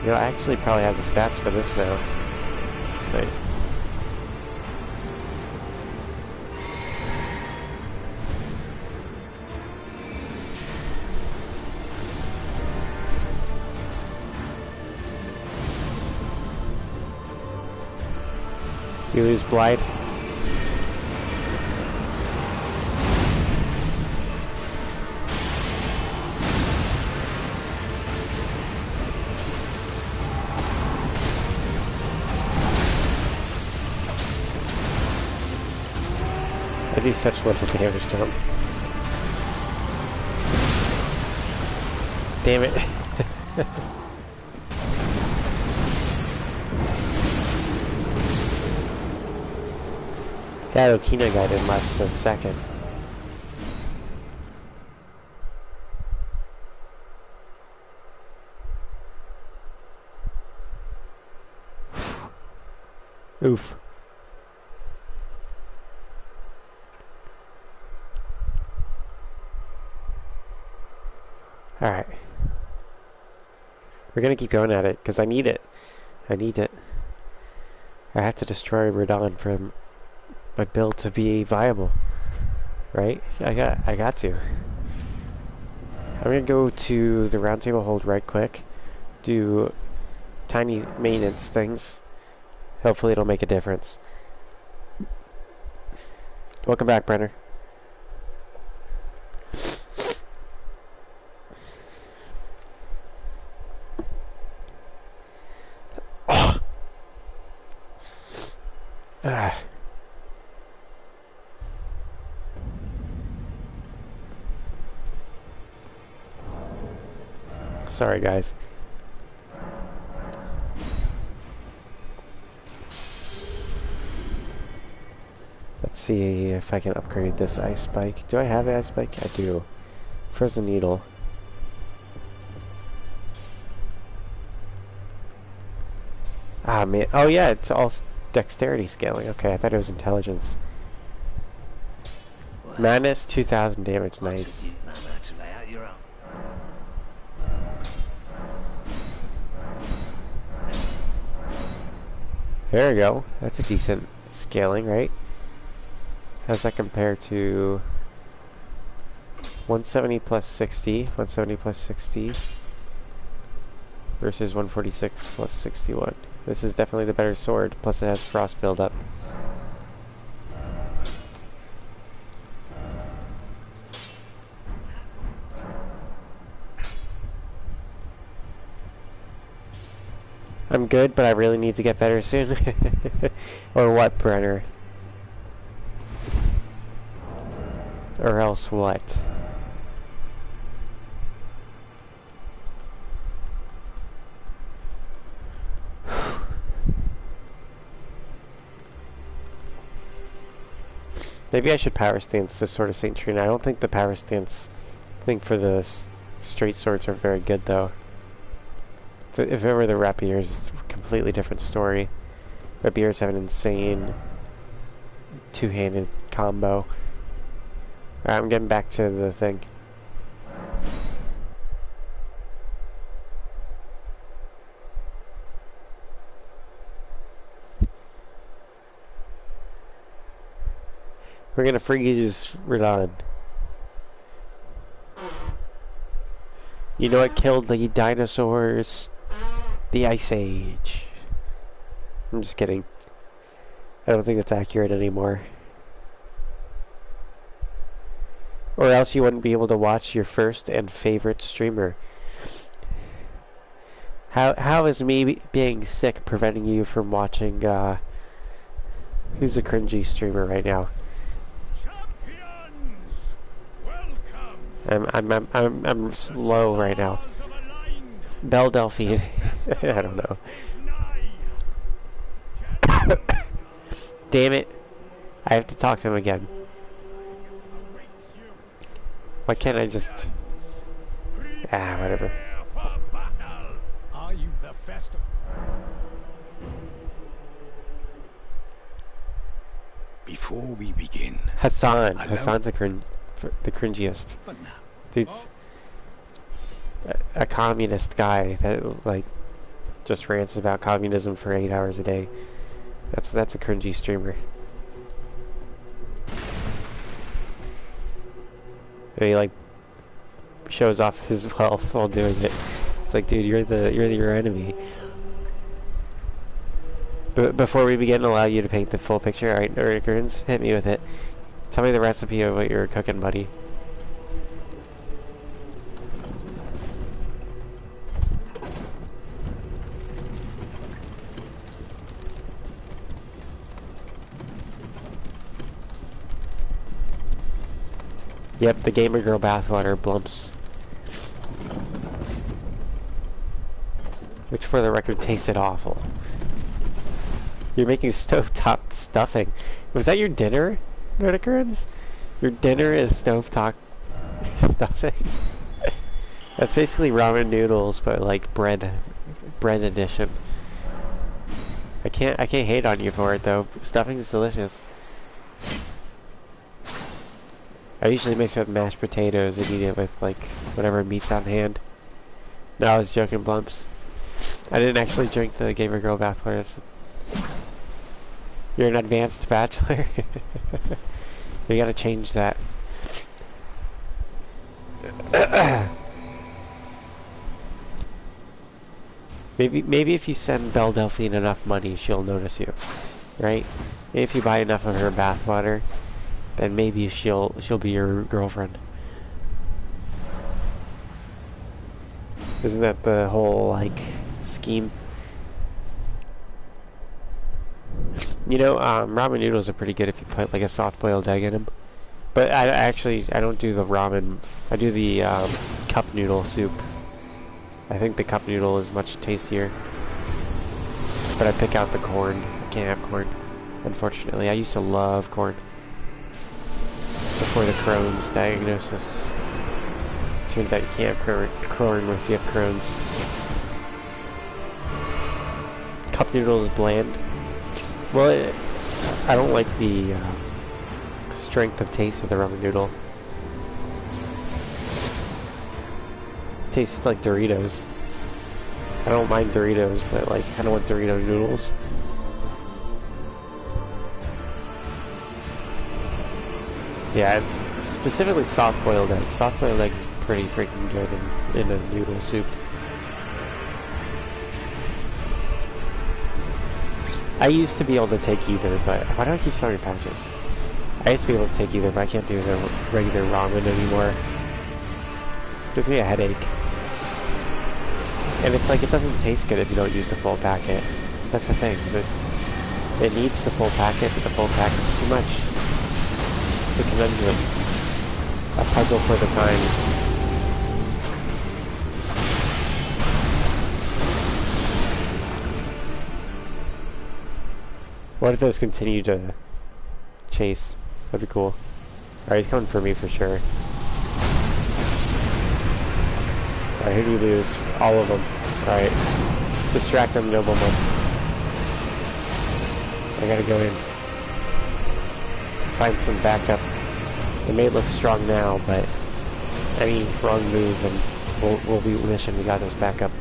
You know, I actually probably have the stats for this now. Nice. You lose Blight. I do such little damage to him. Damn it. That Okina guy didn't last a second. Oof. Alright. We're gonna keep going at it, because I need it. I need it. I have to destroy Radon for my build to be viable. Right? I got to. I'm gonna go to the round table hold right quick. Do tiny maintenance things. Hopefully it'll make a difference. Welcome back, Brenner. Sorry, guys. Let's see if I can upgrade this ice spike. Do I have the ice spike? I do. Frozen needle. Ah, man. Oh, yeah, it's all dexterity scaling. Okay, I thought it was intelligence. Madness, 2,000 damage. Nice. There we go. That's a decent scaling, right? How's that compare to 170 plus 60? 170 plus 60 versus 146 plus 61. This is definitely the better sword, plus it has frost buildup. I'm good, but I really need to get better soon. Or what, Brenner? Or else what? Maybe I should power stance this Sword of St. Trina. I don't think the power stance thing for the straight swords are very good, though. If it were the rapiers, it's a completely different story. Rapiers have an insane two-handed combo. Alright, I'm getting back to the thing. We're gonna freeze Radon. You know what killed the dinosaurs? The Ice Age. I'm just kidding. I don't think that's accurate anymore. Or else you wouldn't be able to watch your first and favorite streamer. How is me being sick preventing you from watching, who's a cringy streamer right now? Champions, welcome. I'm slow right now. Stars have aligned. Belle Delphine. I don't know. Is nigh. Damn it. I have to talk to him again. Why can't I just... whatever. Prepare for battle. Are you the festival? Before we begin, Hassan. Hello? Hassan's the cringiest. but now, Dude's a communist guy that, like, just rants about communism for 8 hours a day. That's a cringy streamer. And he, like, shows off his wealth while doing it. It's like, dude, you're your enemy. Before we begin, allow you to paint the full picture. Alright, Urgurns, hit me with it. Tell me the recipe of what you're cooking, buddy. Yep, the gamer girl bathwater blumps. Which, for the record, tasted awful. You're making stovetop stuffing. Was that your dinner, Nerdicurns? Your dinner is stovetop stuffing? That's basically ramen noodles, but like bread edition. I can't hate on you for it though. Stuffing is delicious. I usually mix it with mashed potatoes and eat it with like whatever meat's on hand. No, I was joking, Blumps. I didn't actually drink the gamer girl bathwater. You're an advanced bachelor. We gotta change that. Maybe if you send Belle Delphine enough money, she'll notice you, right? Maybe if you buy enough of her bathwater, then maybe she'll be your girlfriend. Isn't that the whole like scheme? You know, ramen noodles are pretty good if you put like a soft-boiled egg in them. But I don't do the ramen. I do the cup noodle soup. I think the cup noodle is much tastier. But I pick out the corn. I can't have corn, unfortunately. I used to love corn before the Crohn's diagnosis. Turns out you can't have corn if you have Crohn's. Cup noodle is bland. Well, I don't like the strength of taste of the ramen noodle. Tastes like Doritos. I don't mind Doritos, but like I don't want Dorito noodles. Yeah, it's specifically soft-boiled egg. Soft-boiled egg is pretty freaking good in a noodle soup. I used to be able to take either, but why do I keep selling pouches? I used to be able to take either, but I can't do the regular ramen anymore. It gives me a headache. And it's like, it doesn't taste good if you don't use the full packet. That's the thing, is it needs the full packet, but the full packet's too much. It's a conundrum. A puzzle for the times. What if those continue to chase? That'd be cool. Alright, he's coming for me for sure. Alright, who do you lose? All of them. Alright. Distract him, nobleman. I gotta go in. Find some backup. It may look strong now, but any wrong move and we'll be wishing we got this backup.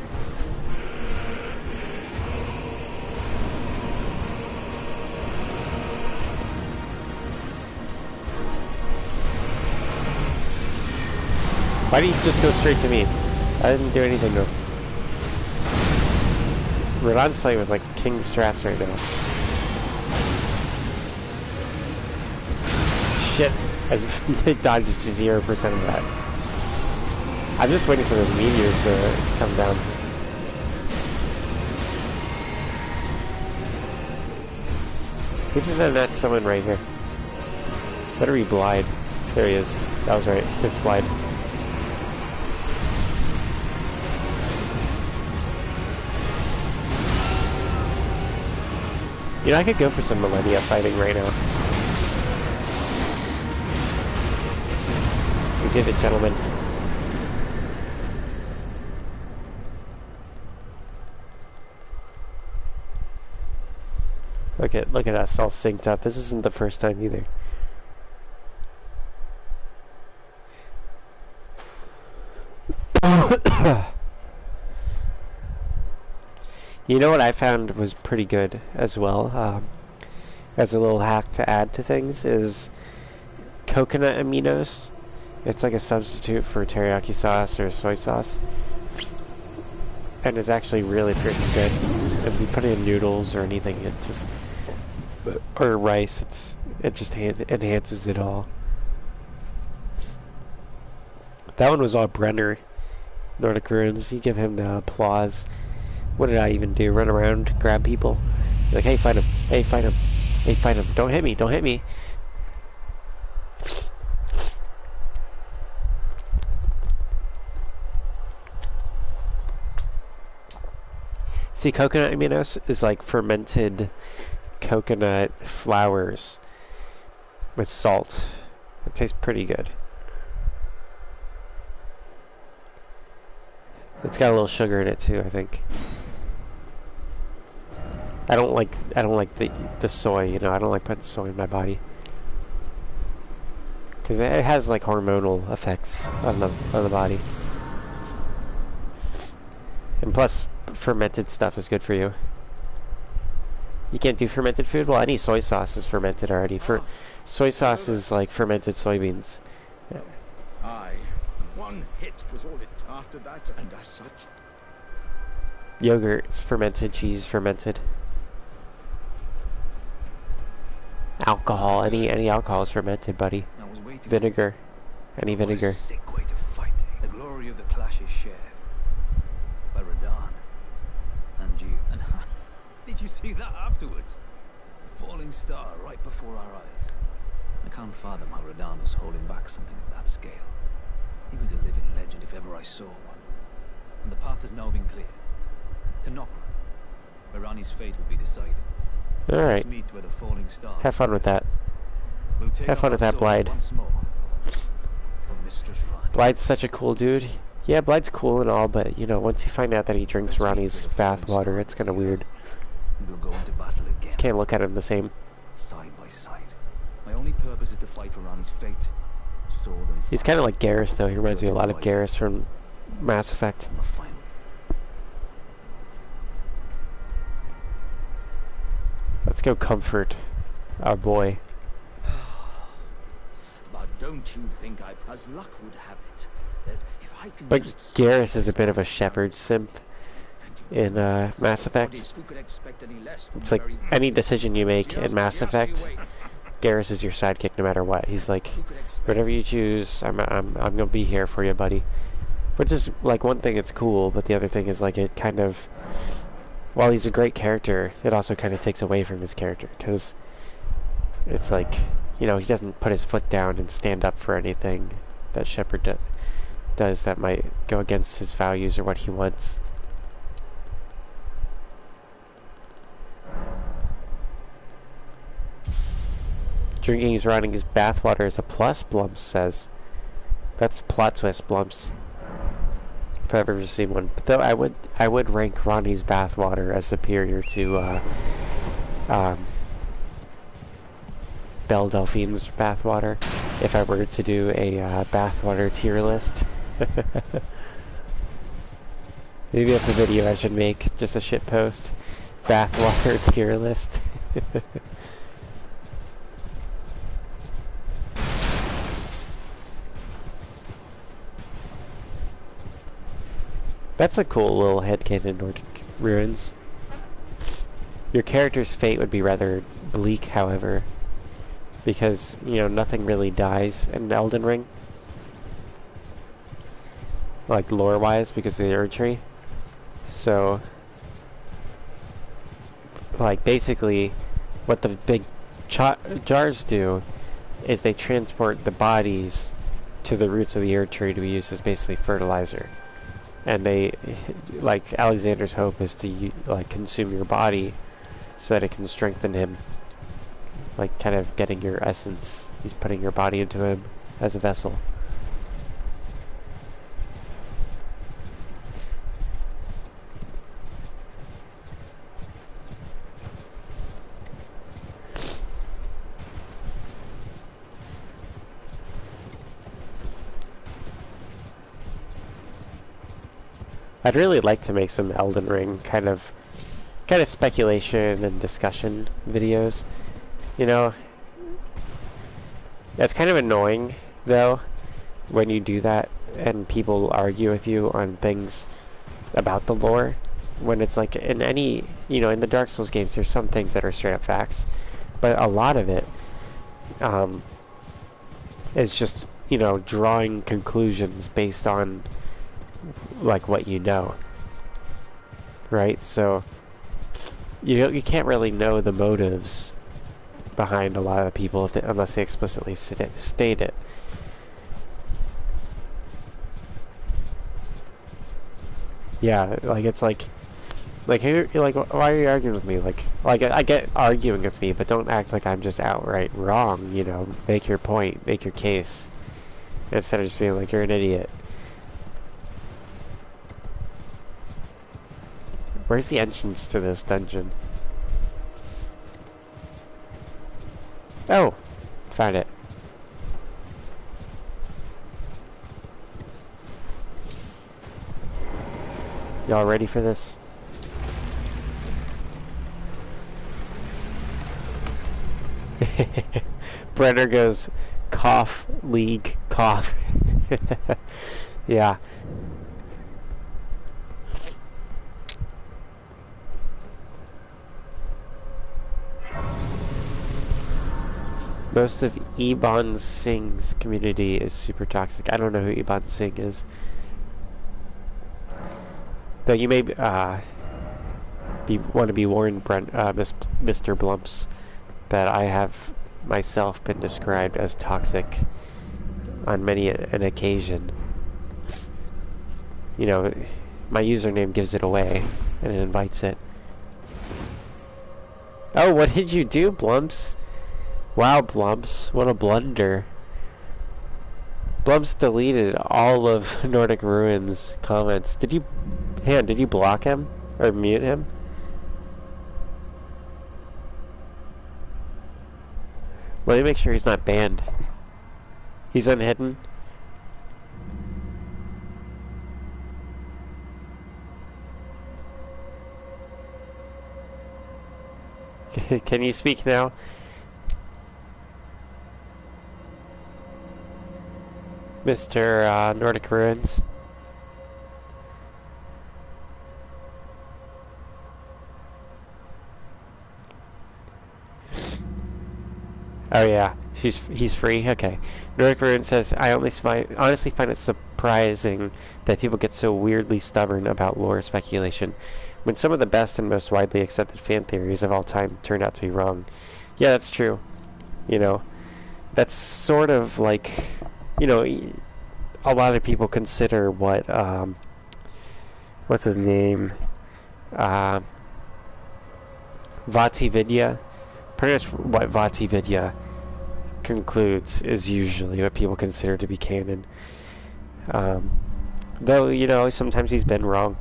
Why do you just go straight to me? I didn't do anything to him. Rodon's playing with like king strats right now. Shit. I dodged just 0% of that. I'm just waiting for those meteors to come down. Who did that summon right here? Better be Blide. There he is. That was right. It's Blide. You know, I could go for some Millennia fighting right now. We did it, gentlemen. Look at us all synced up. This isn't the first time either. You know what I found was pretty good as well, as a little hack to add to things, is coconut aminos. It's like a substitute for teriyaki sauce or soy sauce, and it's actually really freaking good. If you put it in noodles or anything, it just, or rice, it just enhances it all. That one was all Brenner. Nordic Ruins, you give him the applause. What did I even do? Run around, grab people? Like, hey, fight him. Hey, fight him. Hey, fight him. Don't hit me. Don't hit me. See, coconut aminos is like fermented coconut flowers with salt. It tastes pretty good. It's got a little sugar in it too, I think. I don't like the soy, you know. I don't like putting soy in my body because it has like hormonal effects on the body. And plus, fermented stuff is good for you. You can't do fermented food? Well, any soy sauce is fermented already. Soy sauce is like fermented soybeans. Aye. One hit was all it after that, and as such. Yogurt is fermented, cheese fermented. Alcohol, any alcohol is fermented, buddy. Vinegar, any vinegar. What a sick way to fight. The glory of the clash is shared by Radahn and you. And did you see that afterwards? A falling star right before our eyes. I can't fathom how Radahn was holding back something of that scale. He was a living legend if ever I saw one. And the path has now been cleared. To Nokra, where Ranni's fate will be decided. Alright. Have fun with that. Have fun with that, Blide. Blide's such a cool dude. Yeah, Blide's cool and all, but, you know, once you find out that he drinks Ranni's bathwater, it's kind of weird. Just can't look at him the same. Side by side. My only purpose is to fight for Ranni's fate. He's kind of like Garrus, though. He reminds me a lot of Garrus from Mass Effect. Let's go comfort our boy. But don't you think as luck would have it, that if I can but Garrus is a bit of a shepherd simp in Mass Effect. It's like any decision you make in Mass Effect, Garrus is your sidekick no matter what. He's like, whatever you choose, I'm gonna be here for you, buddy. Which is like one thing, it's cool, but the other thing is like it kind of, while he's a great character, it also kind of takes away from his character because it's like, you know, he doesn't put his foot down and stand up for anything that Shepard does that might go against his values or what he wants. Drinking his Ranni's bathwater is a plus, Blumps says. That's a plot twist, Blumps. If I've ever seen one. But though I would rank Ranni's bathwater as superior to Belle Delphine's bathwater if I were to do a bathwater tier list. Maybe that's a video I should make, just a shit post. Bathwater tier list. That's a cool little headcanon Nordic ruins. Your character's fate would be rather bleak, however, because, you know, nothing really dies in Elden Ring. Like, lore-wise, because of the Erd Tree. So, like, basically, what the big jars do is they transport the bodies to the roots of the Erd Tree to be used as basically fertilizer. And they, like, Alexander's hope is to, like, consume your body so that it can strengthen him. Like, kind of getting your essence. He's putting your body into him as a vessel. I'd really like to make some Elden Ring kind of speculation and discussion videos. You know, it's kind of annoying though when you do that and people argue with you on things about the lore. When it's like in any, you know, in the Dark Souls games, there's some things that are straight up facts, but a lot of it is just, you know, drawing conclusions based on like what you know, right? So you can't really know the motives behind a lot of people unless they explicitly state it. Yeah, like it's like who, like, why are you arguing with me? Like I get arguing with me, but don't act like I'm just outright wrong. You know, make your point, make your case, instead of just being like you're an idiot. Where's the entrance to this dungeon? Oh! Found it. Y'all ready for this? Brenner goes, cough, league, cough. Yeah. Most of Ebon Singh's community is super toxic. I don't know who Ebon Singh is. Though you may want to be warned, Mr. Blumps, that I have myself been described as toxic on many an occasion. You know, my username gives it away, and it invites it. Oh, what did you do, Blumps? Wow, Blumps, what a blunder. Blumps deleted all of Nordic Ruins' comments. Did you block him? Or mute him? Let me make sure he's not banned. He's unhidden? Can you speak now? Mr. Nordic Ruins? Oh yeah, he's free? Okay. Nordic Ruins says, I honestly find it surprising that people get so weirdly stubborn about lore speculation, when some of the best and most widely accepted fan theories of all time turned out to be wrong. Yeah, that's true. You know, that's sort of like, you know, a lot of people consider what, what's his name? Vatividya. Pretty much what Vatividya concludes is usually what people consider to be canon. Though, you know, sometimes he's been wrong.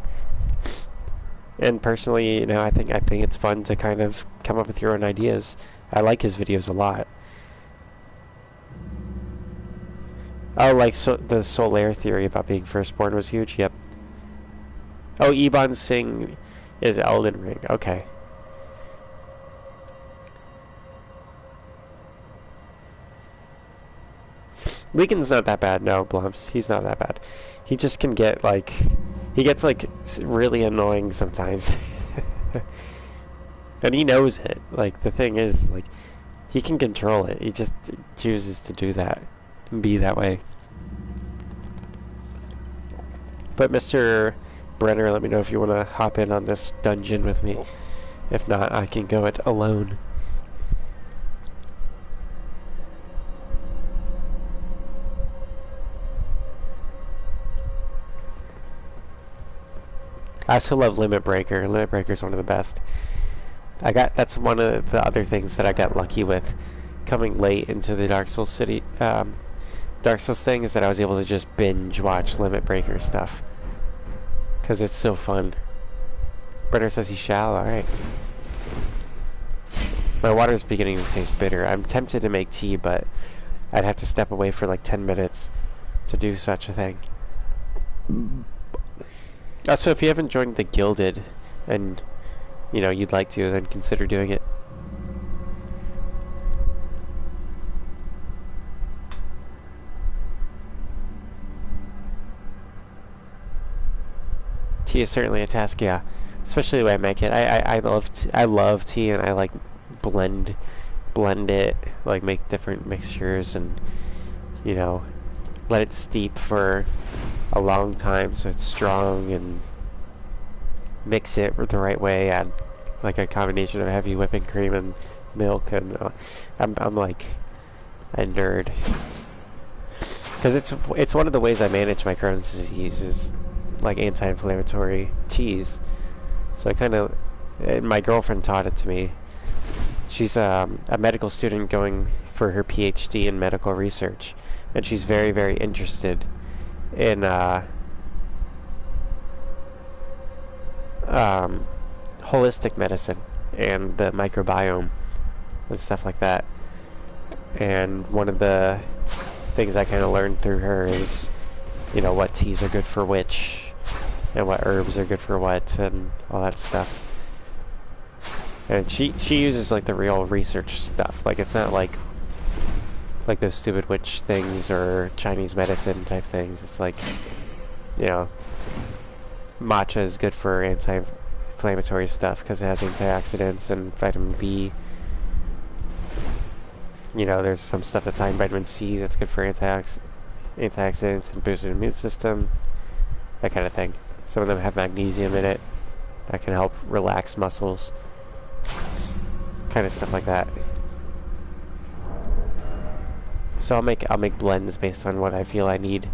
And personally, you know, I think it's fun to kind of come up with your own ideas. I like his videos a lot. Oh, like the Solaire theory about being firstborn was huge? Yep. Oh, Ebon Singh is Elden Ring. Okay. Legan's not that bad, no, Blumps. He's not that bad. He just can get, like... He gets like really annoying sometimes. And he knows it. Like, the thing is, like, he can control it. He just chooses to do that and be that way. But Mr. Brenner, let me know if you want to hop in on this dungeon with me. If not, I can go it alone. I also love Limit Breaker. Limit Breaker is one of the best. That's one of the other things that I got lucky with coming late into the Dark Souls thing, is that I was able to just binge watch Limit Breaker stuff. Because it's so fun. Brenner says he shall, alright. My water's beginning to taste bitter. I'm tempted to make tea, but I'd have to step away for like 10 minutes to do such a thing. Also, if you haven't joined the Gilded, and you know you'd like to, then consider doing it. Tea is certainly a task, yeah. Especially the way I make it. I love tea, and I like blend it, like make different mixtures, and you know, let it steep for a long time so it's strong, and mix it the right way. Add like a combination of heavy whipping cream and milk, and I'm like a nerd, because it's one of the ways I manage my Crohn's disease is like anti-inflammatory teas. So I kind of, my girlfriend taught it to me. She's a medical student going for her PhD in medical research, and she's very, very interested in holistic medicine and the microbiome and stuff like that. And one of the things I kind of learned through her is, you know, what teas are good for which, and what herbs are good for what, and all that stuff. And she uses like the real research stuff. Like, it's not like those stupid witch things or Chinese medicine type things. It's like, you know, matcha is good for anti-inflammatory stuff because it has antioxidants and vitamin B. You know, there's some stuff that's high in vitamin C that's good for antioxidants and boosts the immune system, that kind of thing. Some of them have magnesium in it that can help relax muscles, kind of stuff like that. So I'll make blends based on what I feel I need.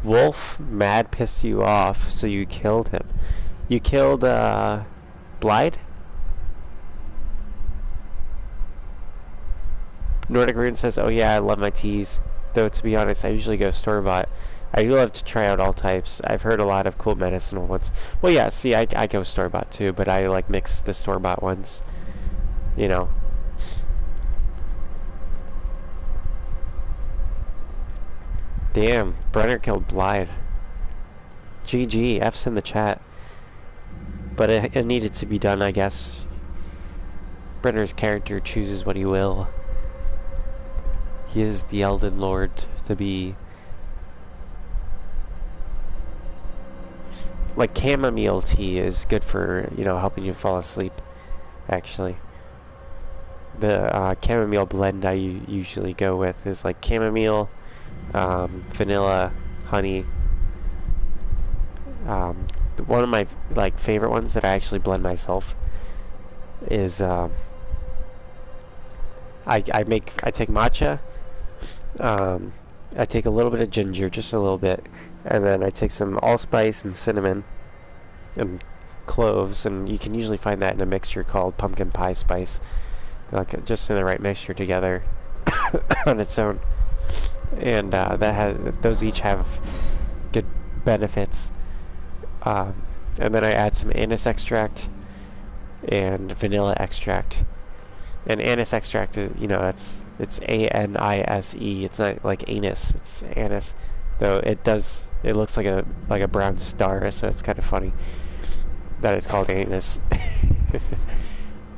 Wolf mad pissed you off, so you killed him. You killed Blyde? Nordic Rune says, oh yeah, I love my teas. Though to be honest, I usually go store-bought. I do love to try out all types. I've heard a lot of cool medicinal ones. Well, yeah, see, I go store-bought too, but I like mix the store-bought ones. You know. Damn, Brenner killed Blyde. GG, F's in the chat. But it needed to be done, I guess. Brenner's character chooses what he will. He is the Elden Lord to be. Like, chamomile tea is good for, you know, helping you fall asleep, actually. The chamomile blend I usually go with is like chamomile, vanilla, honey. One of my like favorite ones that I actually blend myself is I take matcha. I take a little bit of ginger, just a little bit, and then I take some allspice and cinnamon and cloves, and you can usually find that in a mixture called pumpkin pie spice, like just in the right mixture together on its own. And those each have good benefits. And then I add some anise extract and vanilla extract. And anise extract, you know, it's A-N-I-S-E. It's not like anus, it's anise. Though it looks like a brown star, so it's kind of funny that it's called anus.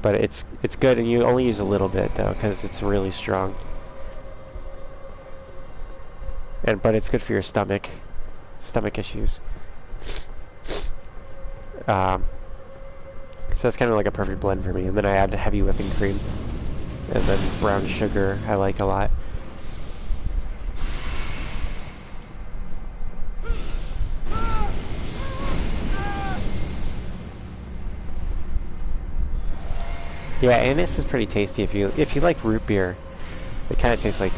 But it's good, and you only use a little bit though, because it's really strong. But it's good for your stomach issues. So it's kind of like a perfect blend for me. And then I add heavy whipping cream, and then brown sugar I like a lot. Yeah, anise is pretty tasty if you like root beer. It kind of tastes like,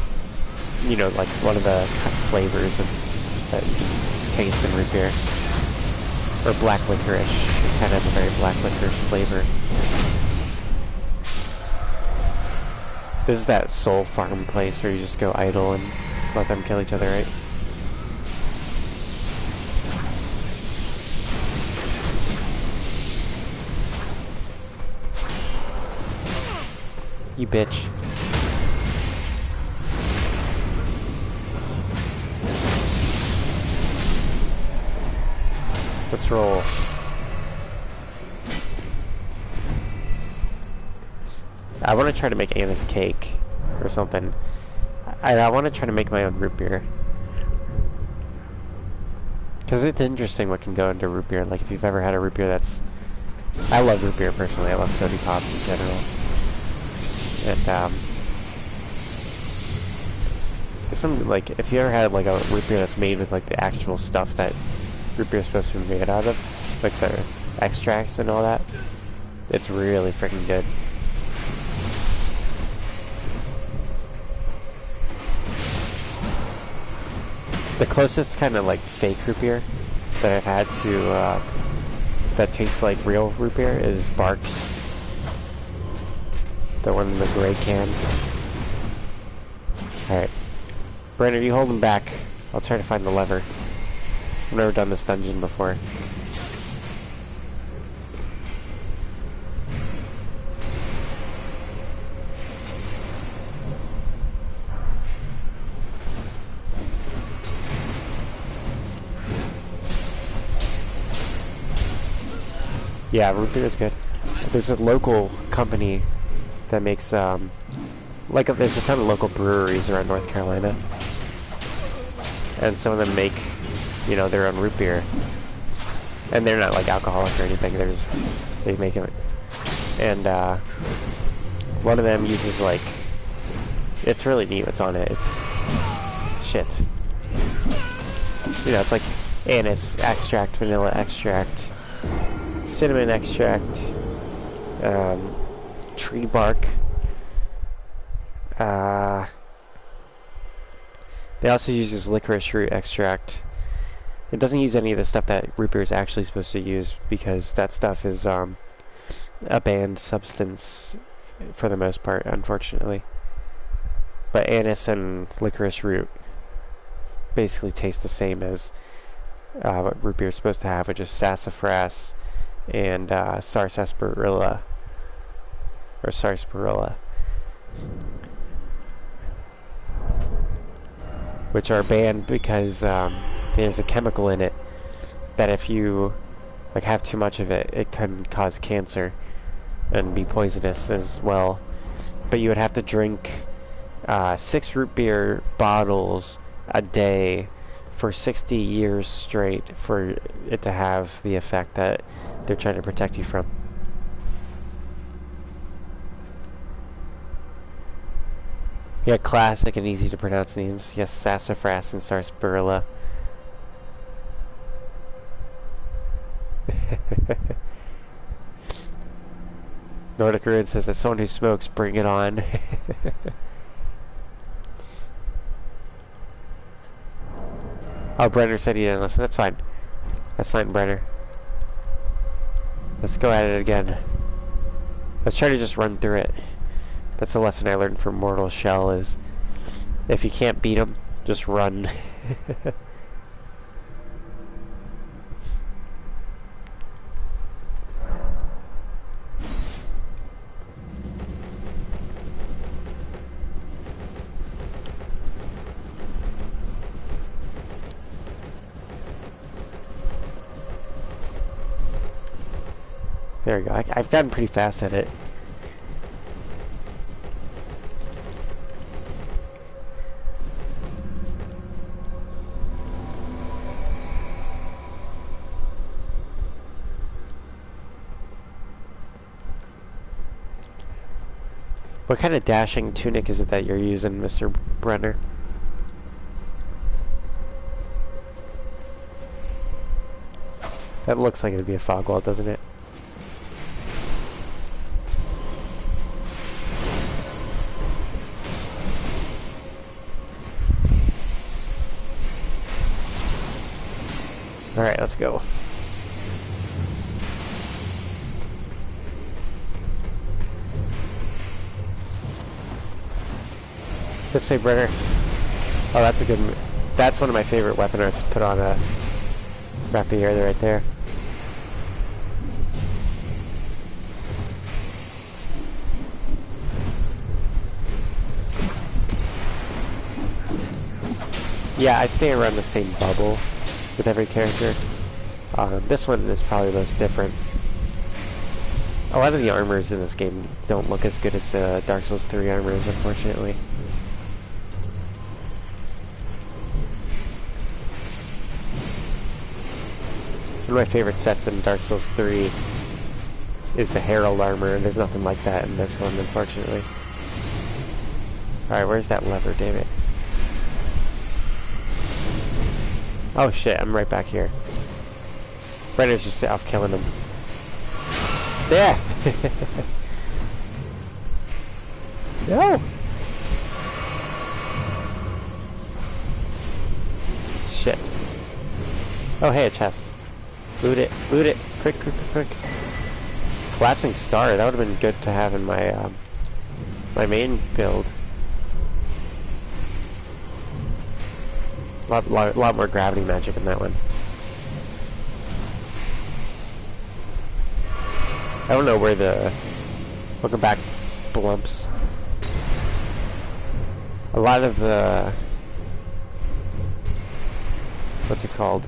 you know, like one of the flavors of that you can taste in root beer. Or black licorice. It kind of has a very black licorice flavor. This is that soul farm place where you just go idle and let them kill each other, right? You bitch. Let's roll. I want to try to make anise cake or something. I want to try to make my own root beer. Because it's interesting what can go into root beer. Like if you've ever had a root beer that's... I love root beer personally. I love soda pop in general. And some, like, if you ever had like a root beer that's made with like the actual stuff that root beer is supposed to be made out of, like the extracts and all that, it's really freaking good. The closest kind of like fake root beer that I've had to that tastes like real root beer is Barks. The one in the gray can. Alright. Brandon, you hold him back. I'll try to find the lever. I've never done this dungeon before. Yeah, root beer is good. There's a local company that makes, there's a ton of local breweries around North Carolina. And some of them make, you know, their own root beer. And they're not, like, alcoholic or anything, they make it. And, one of them uses, like, it's really neat what's on it. It's, shit. You know, it's like anise extract, vanilla extract, cinnamon extract, tree bark. They also use this licorice root extract. It doesn't use any of the stuff that root beer is actually supposed to use because that stuff is a banned substance for the most part, unfortunately. But anise and licorice root basically taste the same as what root beer is supposed to have, which is sassafras and sarsaparilla. Or sarsaparilla. Which are banned because there's a chemical in it that if you like have too much of it, it can cause cancer and be poisonous as well. But you would have to drink 6 root beer bottles a day for 60 years straight for it to have the effect that they're trying to protect you from. Yeah, classic and easy to pronounce names. Yes, sassafras and sarsaparilla. Nordic Ruin says that someone who smokes, bring it on. Oh, Brenner said he didn't listen. That's fine. That's fine, Brenner. Let's go at it again. Let's try to just run through it. That's a lesson I learned from Mortal Shell is if you can't beat them, just run. There we go. I've gotten pretty fast at it. What kind of dashing tunic is it that you're using, Mr. Brenner? That looks like it'd be a fog wall, doesn't it? Alright, let's go. This way, Brenner. Oh, that's a good... That's one of my favorite weapon arts. Put on a rapier right there. Yeah, I stay around the same bubble with every character. This one is probably the most different. A lot of the armors in this game don't look as good as the Dark Souls 3 armors, unfortunately. One of my favorite sets in Dark Souls 3 is the Herald armor, and there's nothing like that in this one, unfortunately. Alright, where's that lever, damn it? Oh shit, I'm right back here. Brenner's just off killing him. Yeah! No! Shit. Oh hey, a chest. Loot it, quick, quick, quick, quick. Collapsing star, that would have been good to have in my, my main build. Lot more gravity magic in that one. I don't know where the... Welcome back, Blumps. A lot of the... What's it called?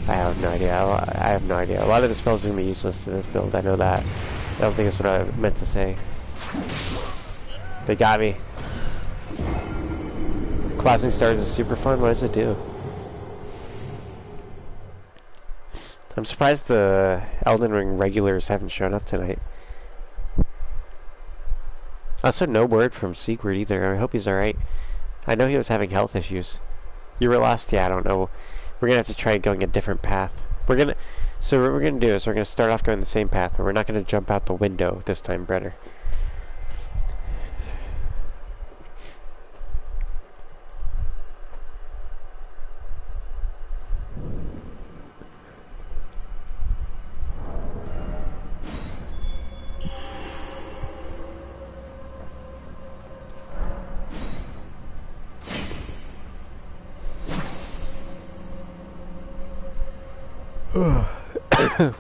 I have no idea. I have no idea. A lot of the spells are going to be useless to this build. I know that. I don't think that's what I meant to say. They got me. Collapsing Stars is super fun. What does it do? I'm surprised the Elden Ring regulars haven't shown up tonight. Also, no word from Secret either. I hope he's alright. I know he was having health issues. You were lost? Yeah, I don't know. We're gonna have to try going a different path. So what we're gonna do is we're gonna start off going the same path, but we're not gonna jump out the window this time, Brenner.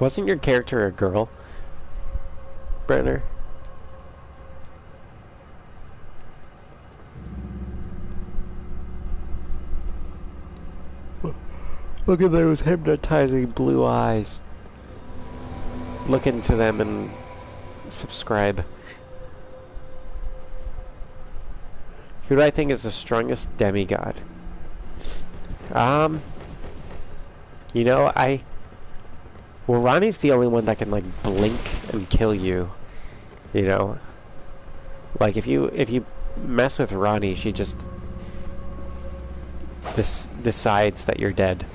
Wasn't your character a girl, Brenner? Look at those hypnotizing blue eyes. Look into them and subscribe. Who do I think is the strongest demigod? You know, well, Ronnie's the only one that can, like, blink and kill you. You know? Like, if you mess with Ronnie, she just decides that you're dead.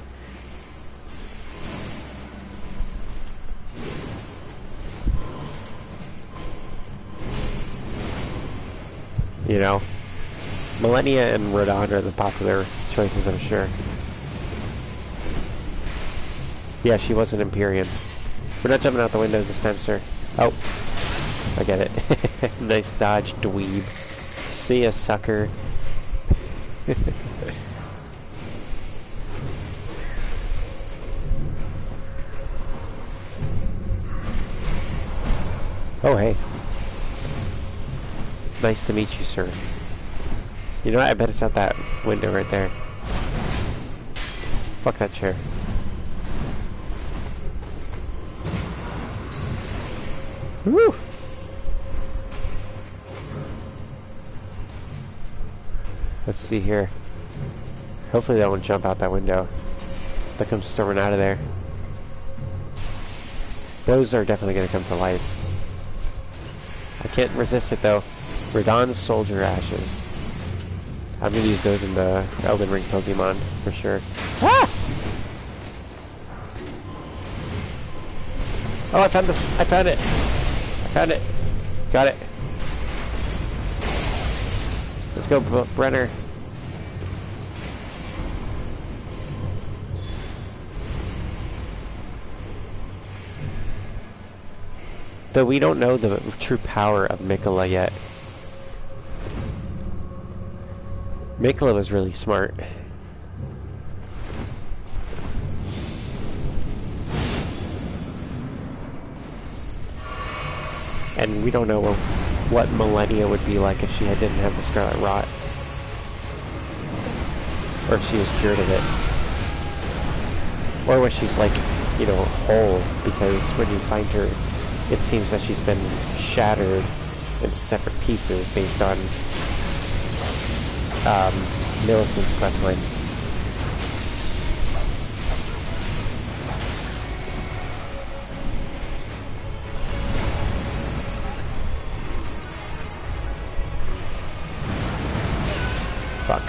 You know? Millennia and Rodon are the popular choices, I'm sure. Yeah, she was an Empyrean. We're not jumping out the window this time, sir. Oh. I get it. Nice dodge, dweeb. See ya, sucker. Oh, hey. Nice to meet you, sir. You know what? I bet it's out that window right there. Fuck that chair. Woo! Let's see here. Hopefully that won't jump out that window. That comes storming out of there. Those are definitely going to come to life. I can't resist it though. Radon's Soldier Ashes. I'm gonna use those in the Elden Ring Pokemon for sure. Ah! Oh, I found this. I found it. I found it. Got it. Let's go, Brenner. Though we don't know the true power of Mikola yet. Mikola was really smart. And we don't know what Millennia would be like if she didn't have the Scarlet Rot. Or if she was cured of it. Or was she's like, you know, whole, because when you find her, it seems that she's been shattered into separate pieces based on Millicent's questline. Fuck.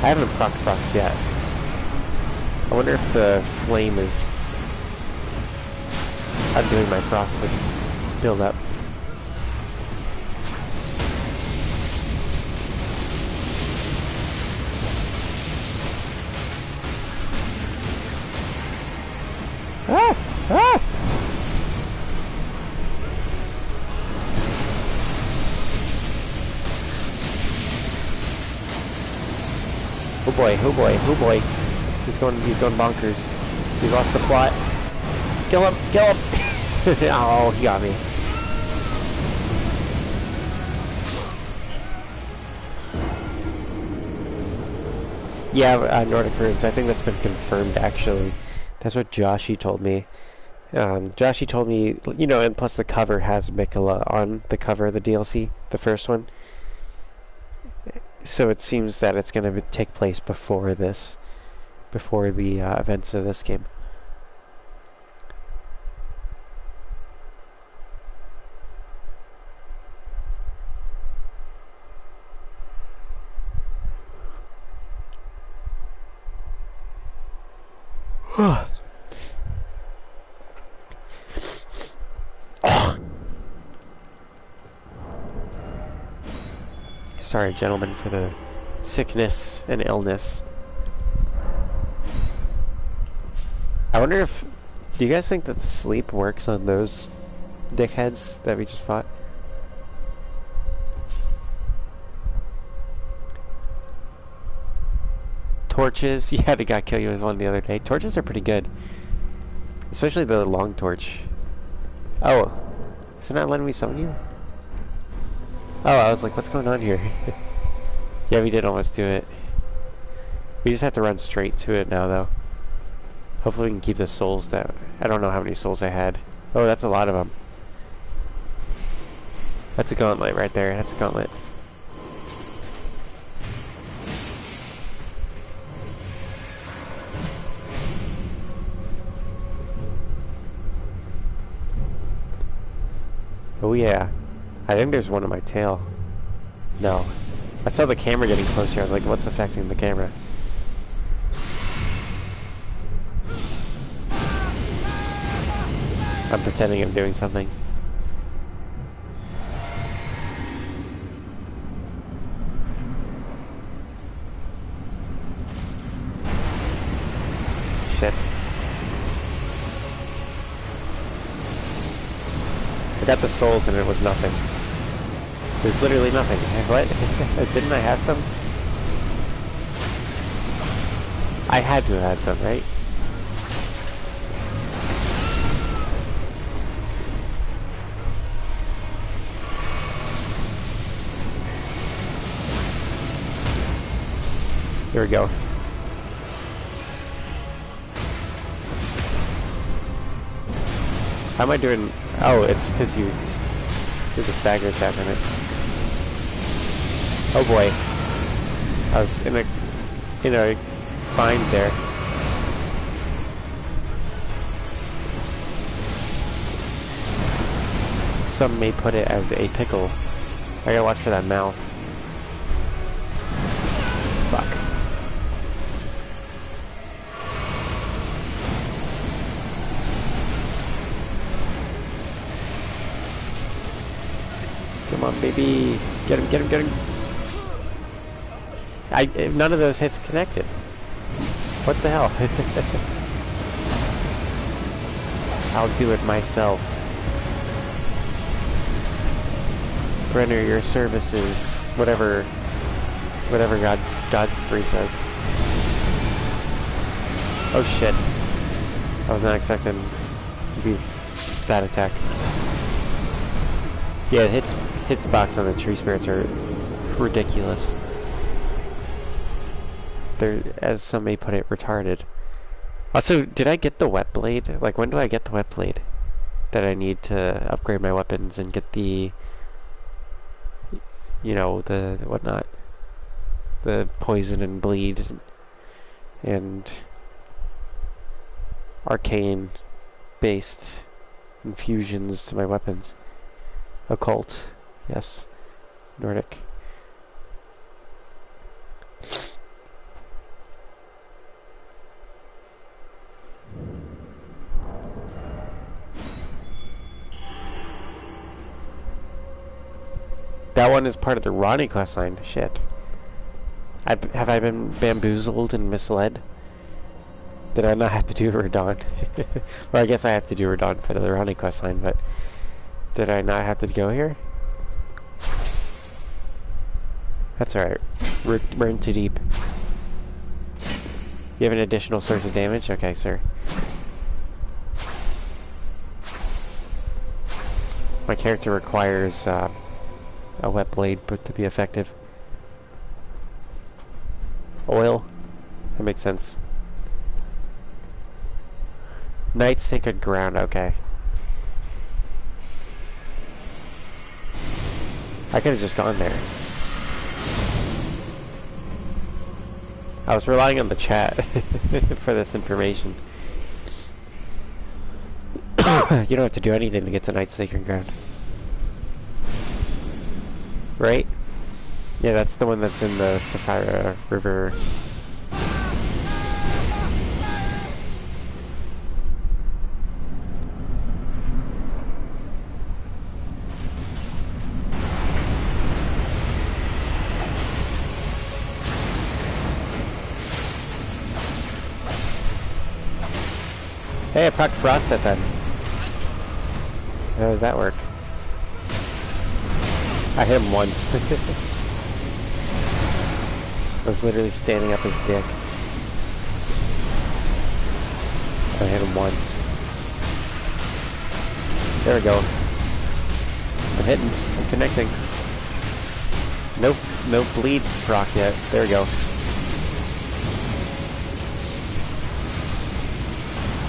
I haven't proc frost yet. I wonder if the flame is undoing my frosted build up. Ah! Ah! Oh boy, oh boy, oh boy. He's going bonkers. He lost the plot. Kill him, kill him! Oh, he got me. Yeah, Nordic Runes. I think that's been confirmed, actually. That's what Joshi told me. Joshi told me, you know, and plus the cover has Mikola on the cover of the DLC, the first one. So it seems that it's going to take place before this, before the events of this game. Sorry, gentlemen, for the sickness and illness. I wonder if... Do you guys think that the sleep works on those dickheads that we just fought? Torches. Yeah, the guy kill you with one the other day. Torches are pretty good. Especially the long torch. Oh. Is it not letting me summon you? Oh, I was like, what's going on here? Yeah, we did almost do it. We just have to run straight to it now, though. Hopefully we can keep the souls down. I don't know how many souls I had. Oh, that's a lot of them. That's a gauntlet right there. That's a gauntlet. Oh yeah. I think there's one on my tail. No. I saw the camera getting closer. I was like, what's affecting the camera? I'm pretending I'm doing something. Shit. I got the souls and it was nothing. There's literally nothing. What? Didn't I have some? I had to have had some, right? Here we go. How am I doing? Oh, it's because you did the stagger attack on it. Oh boy. I was in a bind there. Some may put it as a pickle. I gotta watch for that mouth. Fuck. Come on, baby. Get him, get him, get him. None of those hits connected. What the hell? I'll do it myself. Render your services, whatever Godfrey says. Oh shit. I was not expecting to be that attack. Yeah, hitbox on the tree spirits are ridiculous. They're, as some may put it, retarded. Also, did I get the wet blade? Like, when do I get the wet blade? That I need to upgrade my weapons and get the, you know, the whatnot, the poison and bleed and arcane based infusions to my weapons. Occult, yes. Nordic. That one is part of the Ronnie quest line. Shit. Have I been bamboozled and misled? Did I not have to do Radon? Well, I guess I have to do Radon for the Ronnie quest line, but did I not have to go here? That's alright. We're in too deep. You have an additional source of damage? Okay, sir. My character requires a wet blade to be effective. Oil? That makes sense. Night's Sacred Ground, okay. I could have just gone there. I was relying on the chat for this information. You don't have to do anything to get to Night's Sacred Ground. Right? Yeah, that's the one that's in the Sapphire River. Hey, I procced Frost that time. How does that work? I hit him once. I was literally standing up his dick. I hit him once. There we go. I'm hitting. I'm connecting. Nope. No bleed proc yet. There we go.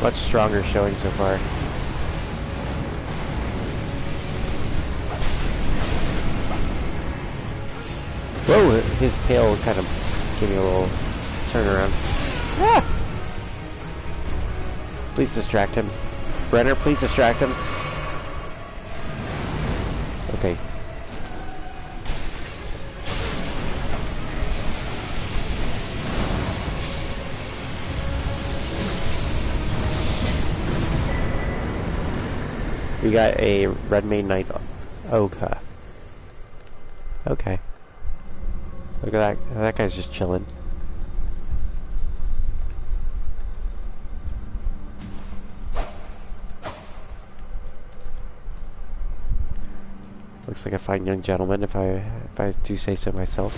Much stronger showing so far. Whoa! His tail kind of gave me a little turnaround. Ah! Please distract him. Brenner, please distract him. Okay. We got a Red Mane Knight Oka. Okay. Look at that. That guy's just chilling. Looks like a fine young gentleman, if I do say so myself.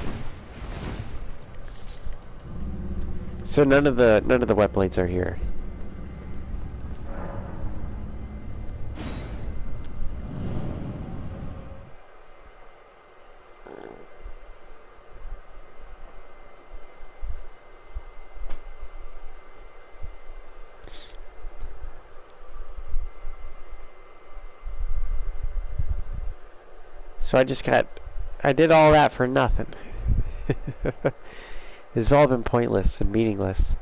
So none of the wet blades are here. So I did all that for nothing. It's all been pointless and meaningless.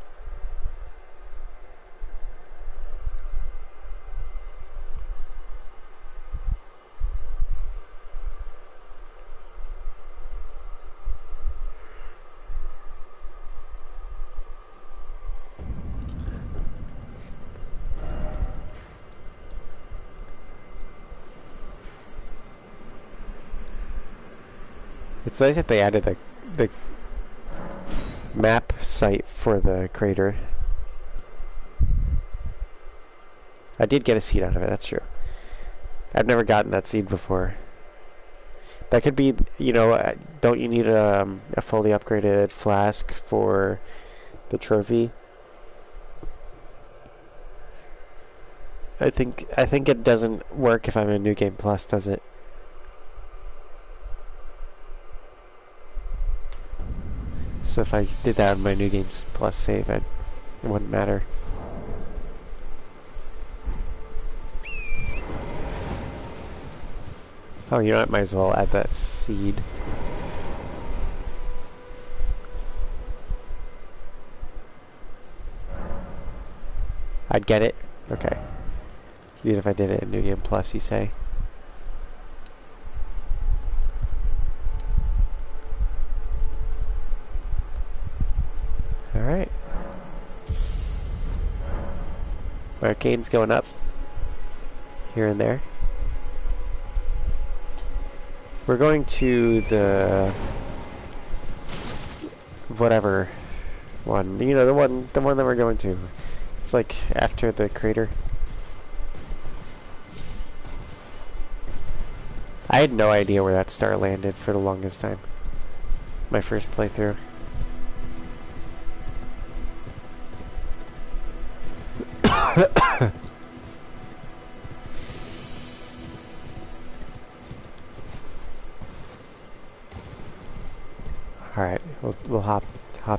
It's nice that they added the map site for the crater. I did get a seed out of it, that's true. I've never gotten that seed before. That could be, you know, don't you need a fully upgraded flask for the trophy? I think it doesn't work if I'm in New Game Plus, does it? So if I did that on my New Games Plus save, it wouldn't matter. Oh, you know what? Might as well add that seed. I'd get it? Okay. Even if I did it in New Game Plus, you say? Alright. Arcane's going up. Here and there. We're going to the whatever one. You know, the one that we're going to. It's like after the crater. I had no idea where that star landed for the longest time. My first playthrough. Alright, we'll hop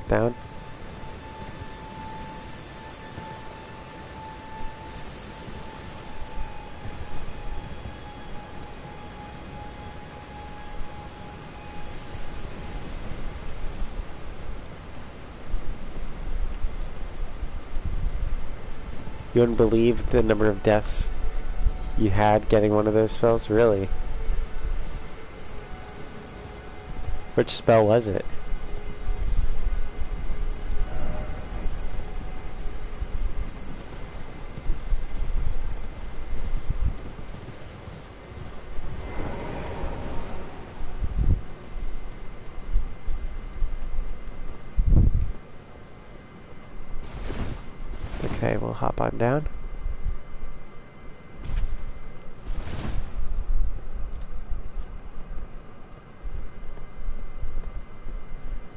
down. You wouldn't believe the number of deaths you had getting one of those spells? Really? Which spell was it? Okay, we'll hop on down.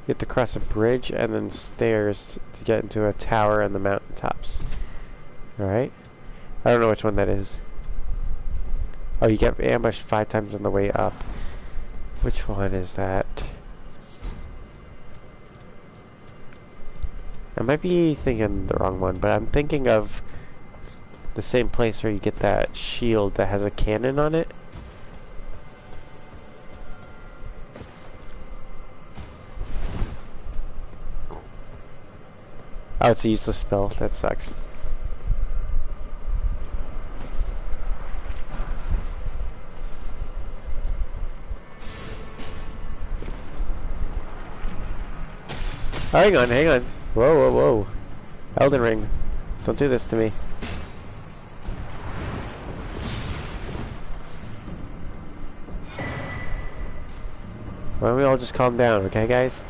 You have to cross a bridge and then stairs to get into a tower on the mountaintops. Alright? I don't know which one that is. Oh, you get ambushed 5 times on the way up. Which one is that? I might be thinking the wrong one, but I'm thinking of the same place where you get that shield that has a cannon on it. Oh, it's a useless spell. That sucks. Oh, hang on, hang on. Whoa, whoa, whoa. Elden Ring. Don't do this to me. Why don't we all just calm down, okay, guys?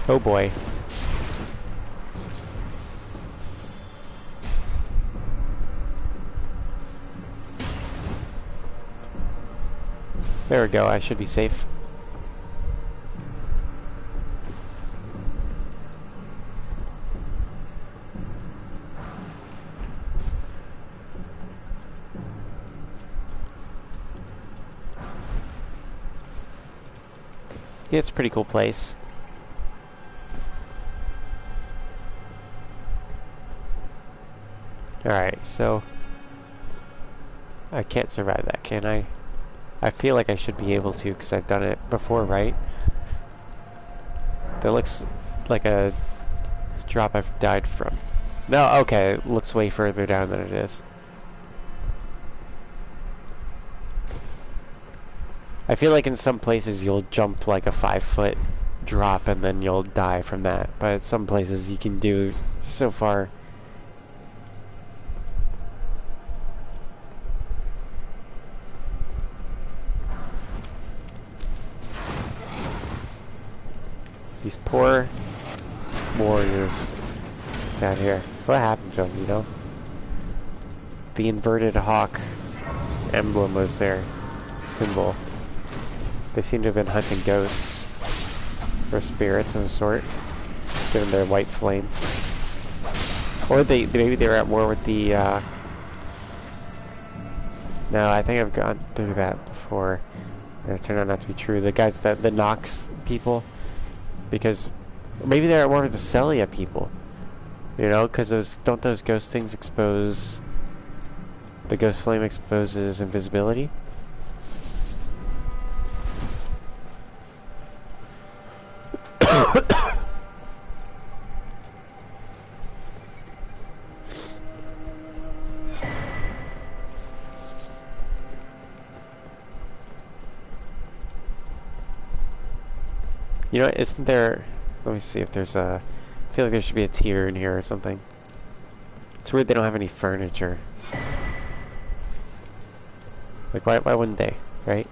Oh boy. There we go, I should be safe. Yeah, it's a pretty cool place. Alright, so I can't survive that, can I? I feel like I should be able to because I've done it before, right? That looks like a drop I've died from. No, okay, it looks way further down than it is. I feel like in some places you'll jump like a 5-foot drop and then you'll die from that. But some places you can do so far. These poor warriors down here. What happened to them, you know? The inverted hawk emblem was their symbol. They seem to have been hunting ghosts or spirits of a sort, given their white flame. Or maybe they were at war with the no, I think I've gone through that before. And it turned out not to be true. The guys the Nox people, because maybe they're at war with the Celia people. You know, because don't those ghost things expose? The ghost flame exposes invisibility. You know, isn't there... Let me see if there's a... I feel like there should be a tier in here or something. It's weird they don't have any furniture. Like, why wouldn't they, right?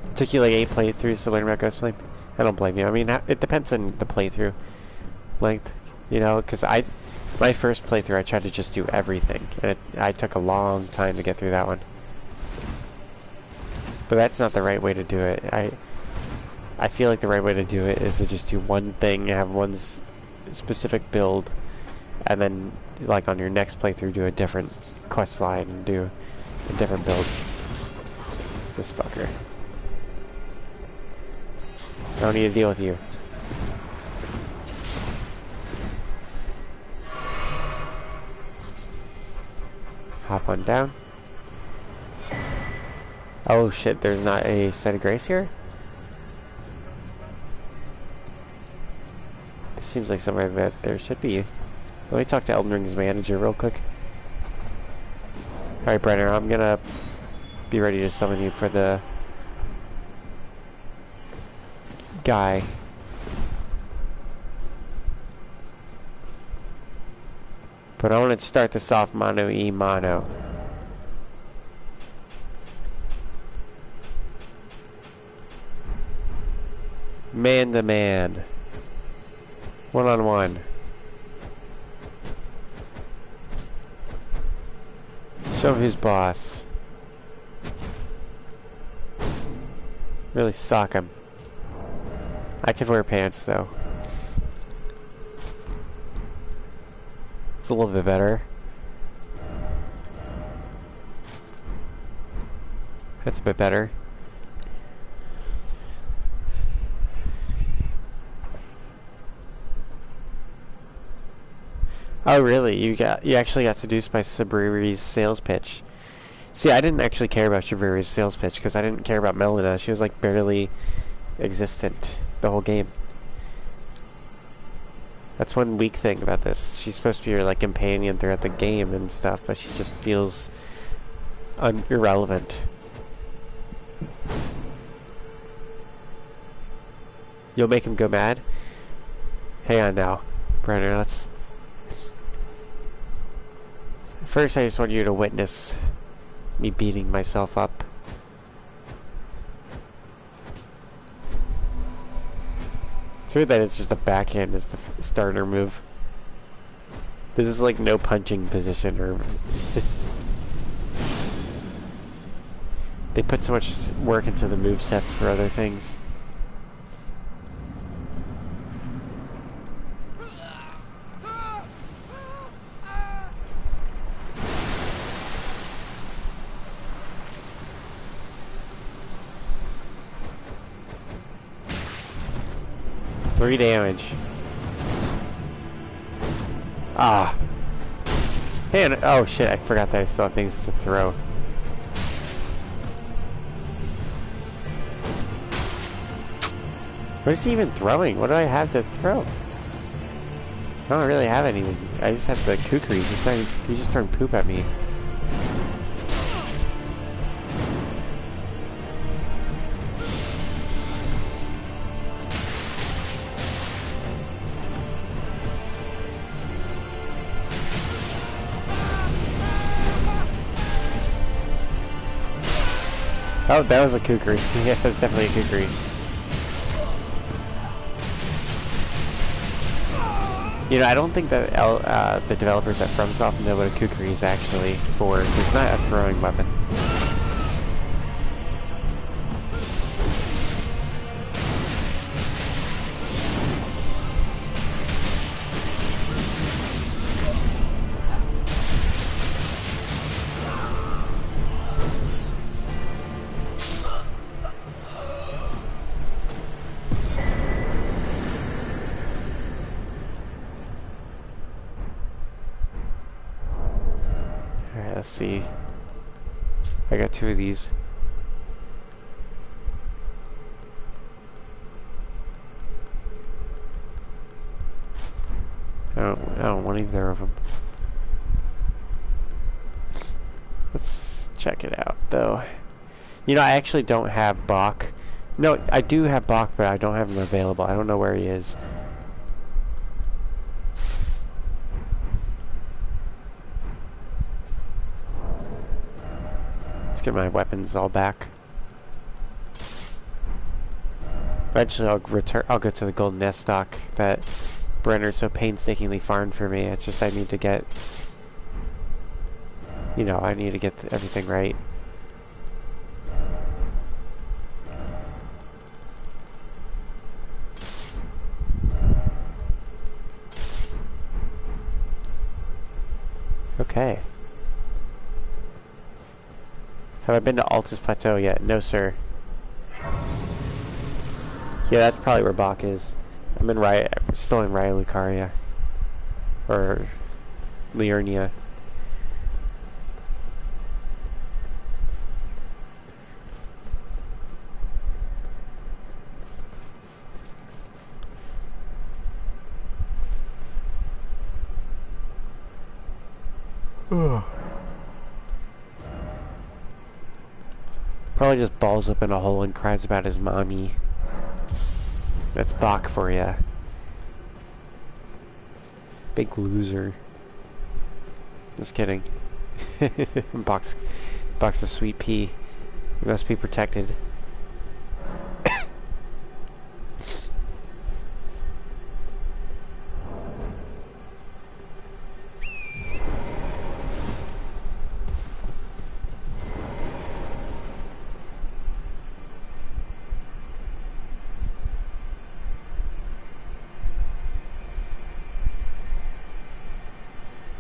It took you like 8 playthroughs to learn about Ghost Flame? I don't blame you. I mean, it depends on the playthrough length, you know, because my first playthrough I tried to just do everything, and I took a long time to get through that one. But that's not the right way to do it. I feel like the right way to do it is to just do one thing, have one specific build, and then, like, on your next playthrough, do a different quest line and do a different build. It's this fucker. I don't need to deal with you. Hop on down. Oh shit, there's not a site of grace here? This seems like somewhere that there should be. Let me talk to Elden Ring's manager real quick. Alright, Brenner, I'm gonna be ready to summon you for the guy. But I want to start this off mano y mano. Man to man. One-on-one. Show him who's boss. Really sock him. I could wear pants though. It's a little bit better. That's a bit better. Oh really? You actually got seduced by Sabriri's sales pitch. See, I didn't actually care about Sabriri's sales pitch because I didn't care about Melina. She was like barely existent the whole game. That's one weak thing about this. She's supposed to be your like companion throughout the game and stuff, but she just feels irrelevant. You'll make him go mad? Hang on now, Brenner, let's... First, I just want you to witness me beating myself up. It's weird that it's just a backhand as the starter move. This is like no punching position or... They put so much work into the movesets for other things. 3 damage. Ah. Hey, oh shit, I forgot that I still have things to throw. What is he even throwing? What do I have to throw? I don't really have anything. I just have the kukris. He's just throwing poop at me. Oh, that was a kukri. Yeah, that's definitely a kukri. You know, I don't think that the developers at FromSoft know what a kukri is actually for. It's not a throwing weapon. Let's see. I got 2 of these. I don't want either of them. Let's check it out, though. You know, I actually don't have Bach. No, I do have Bach, but I don't have him available. I don't know where he is. Get my weapons all back. Eventually I'll go to the golden nest stock that Brenner so painstakingly farmed for me. It's just I need to get, you know, I need to get everything right. Okay. Have I been to Altus Plateau yet? No, sir. Yeah, that's probably where Bach is. I'm still in Raya Lucaria. Or Liurnia. Probably just balls up in a hole and cries about his mommy. That's Bach for ya. Big loser. Just kidding. Bach's a sweet pea. He must be protected.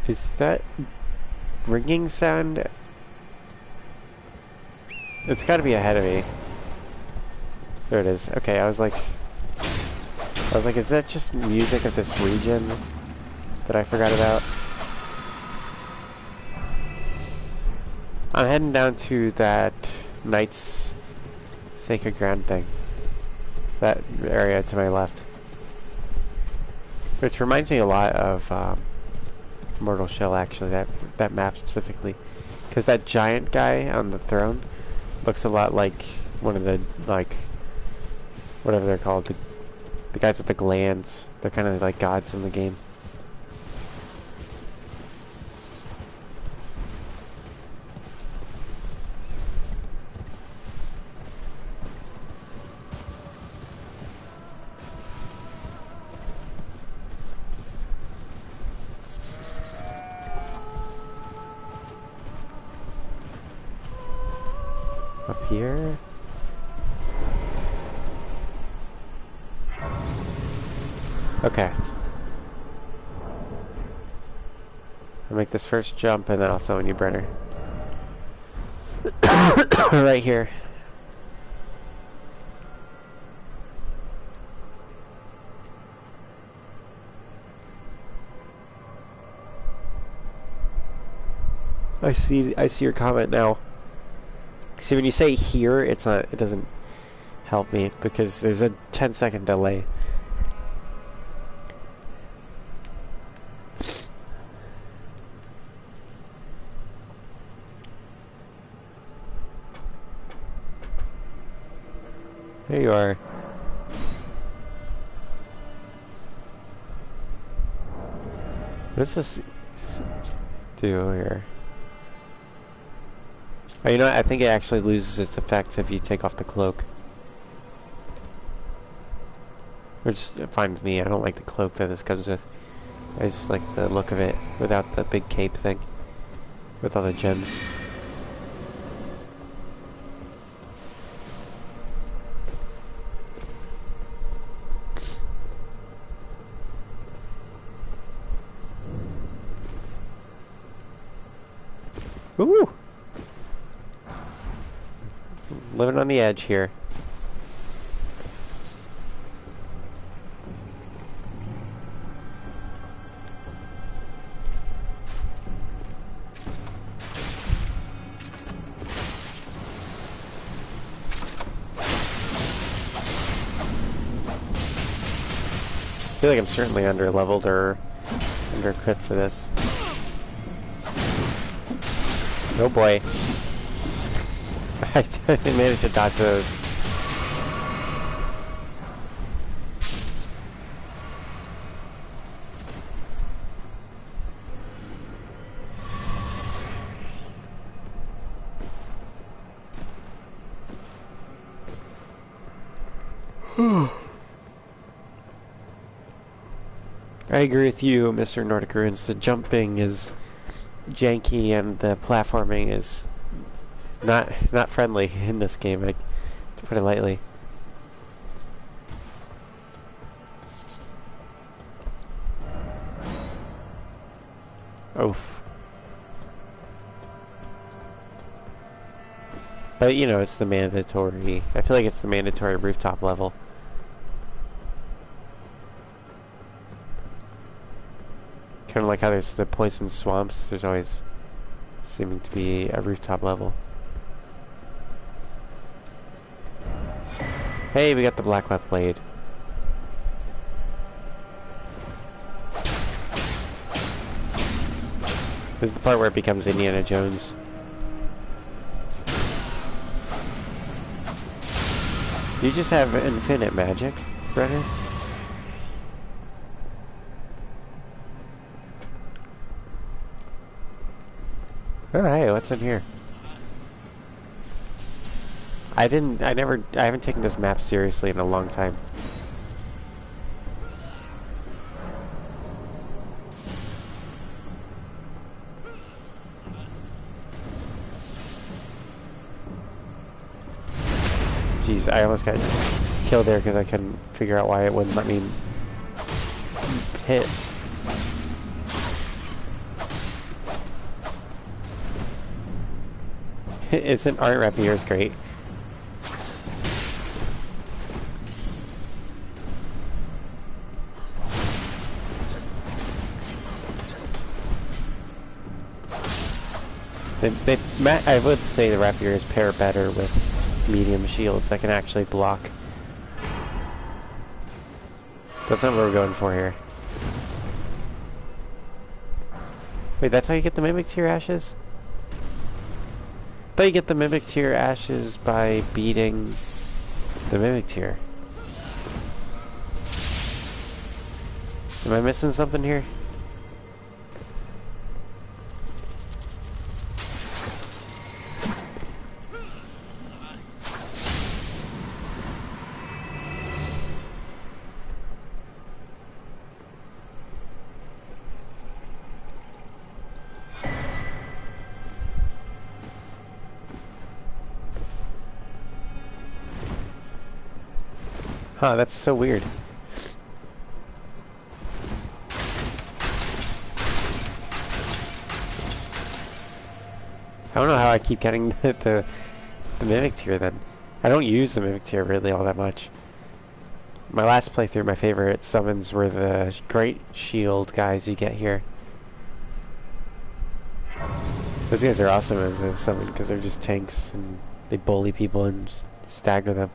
Is that ringing sound? It's gotta be ahead of me. There it is. Okay, I was like, is that just music of this region that I forgot about? I'm heading down to that Knight's Sacred Ground thing. That area to my left. Which reminds me a lot of Mortal Shell, actually, that map specifically, because that giant guy on the throne looks a lot like one of the, like, whatever they're called, the guys with the glands. They're kind of like gods in the game. Up here. Okay. I'll make this first jump and then I'll summon you, Brenner. Right here. I see your comment now. See, when you say here, it's not, it doesn't help me because there's a 10-second delay. There you are. What does this do here? Oh, you know what? I think it actually loses its effects if you take off the cloak. Which is fine with me. I don't like the cloak that this comes with. I just like the look of it without the big cape thing. With all the gems. Ooh! Living on the edge here. I feel like I'm certainly under-leveled or under-equipped for this. Oh boy. I managed to dodge those. I agree with you, Mr. Nordic Ruins. The jumping is janky and the platforming is not friendly in this game, to put it lightly. Oof. But you know, it's the mandatory. I feel like it's the mandatory rooftop level. Kind of like how there's the poison swamps, there's always seeming to be a rooftop level. Hey, we got the Black Web Blade. This is the part where it becomes Indiana Jones. Do you just have infinite magic, Brenner? Oh, hey, what's in here? I haven't taken this map seriously in a long time. Jeez, I almost got killed there because I couldn't figure out why it wouldn't let me hit. Isn't art rapiers great? I would say the rapiers pair better with medium shields that can actually block. That's not what we're going for here. Wait, that's how you get the Mimic Tear Ashes? But you get the Mimic Tear Ashes by beating the Mimic Tear. Am I missing something here? Huh, that's so weird. I don't know how I keep getting the Mimic Tear then. I don't use the Mimic Tear really all that much. My last playthrough, my favorite summons were the Great Shield guys you get here. Those guys are awesome as a summon because they're just tanks and they bully people and just stagger them.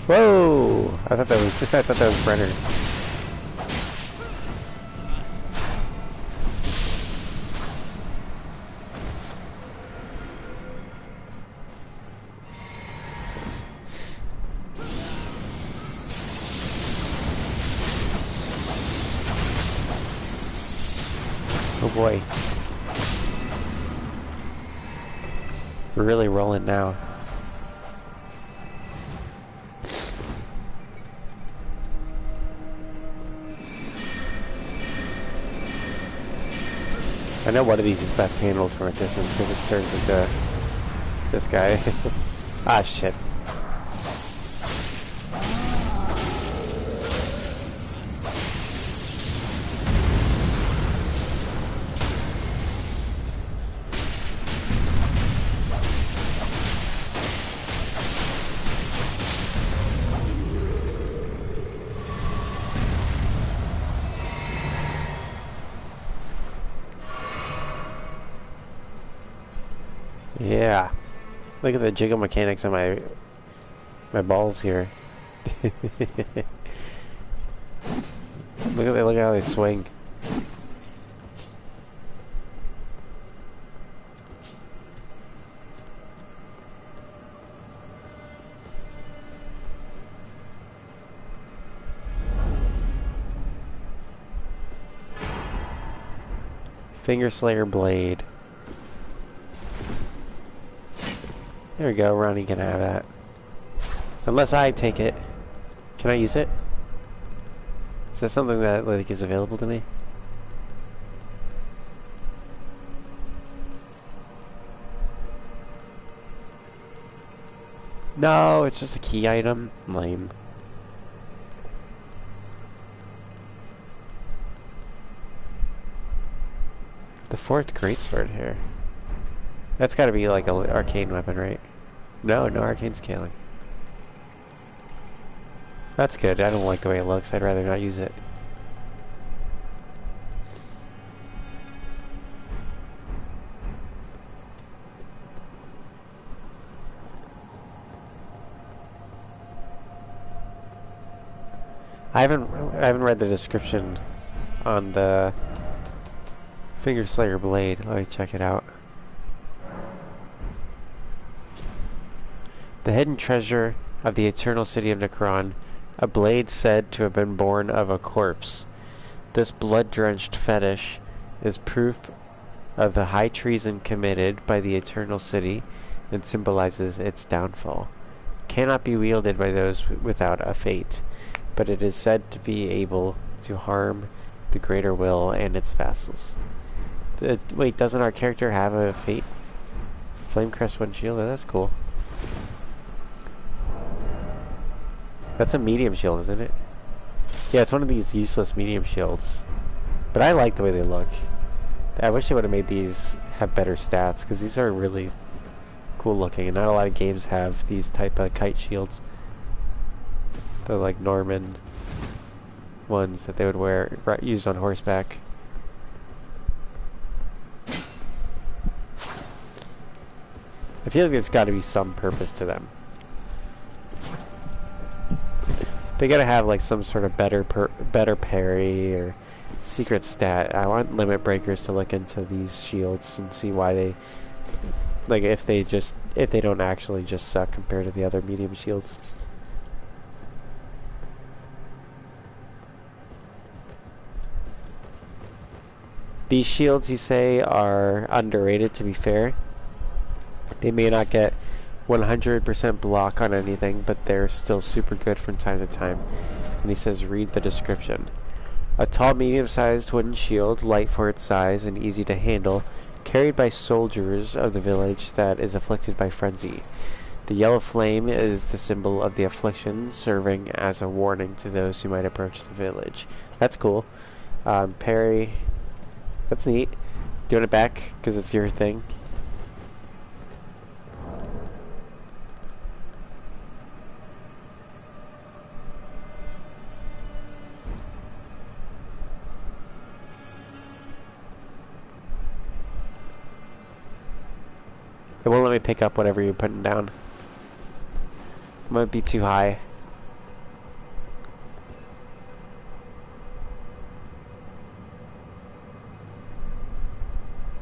Whoa! I thought that was Brenner. Oh boy. We're really rolling now. I know one of these is best handled from a distance because it turns into this guy. Ah, shit. Yeah. Look at the jiggle mechanics on my balls here. Look at how they swing. Finger Slayer Blade. There we go, Ronnie can have that. Unless I take it. Can I use it? Is that something that like is available to me? No, it's just a key item. Lame. The fourth greatsword here. That's gotta be like an arcane weapon, right? No, no arcane scaling. That's good. I don't like the way it looks. I'd rather not use it. I haven't read the description on the Finger Slayer Blade. Let me check it out. The hidden treasure of the eternal city of Necron, a blade said to have been born of a corpse. This blood-drenched fetish is proof of the high treason committed by the eternal city and symbolizes its downfall. Cannot be wielded by those without a fate, but it is said to be able to harm the greater will and its vassals. Wait, doesn't our character have a fate? Flamecrest windshield? Oh, that's cool. That's a medium shield, isn't it? Yeah, it's one of these useless medium shields. But I like the way they look. I wish they would have made these have better stats, because these are really cool looking, and not a lot of games have these type of kite shields. They're like Norman ones that they would wear, used on horseback. I feel like there's got to be some purpose to them. They gotta have like some sort of better parry or secret stat. I want limit breakers to look into these shields and see why they, like, if they don't actually just suck compared to the other medium shields. These shields, you say, are underrated, to be fair. They may not get 100% block on anything, but they're still super good from time to time. And he says, read the description. A tall, medium-sized wooden shield, light for its size and easy to handle, carried by soldiers of the village that is afflicted by frenzy. The yellow flame is the symbol of the affliction, serving as a warning to those who might approach the village. That's cool. Parry. That's neat. Do you want it back? Because it's your thing. It won't let me pick up whatever you're putting down. It might be too high.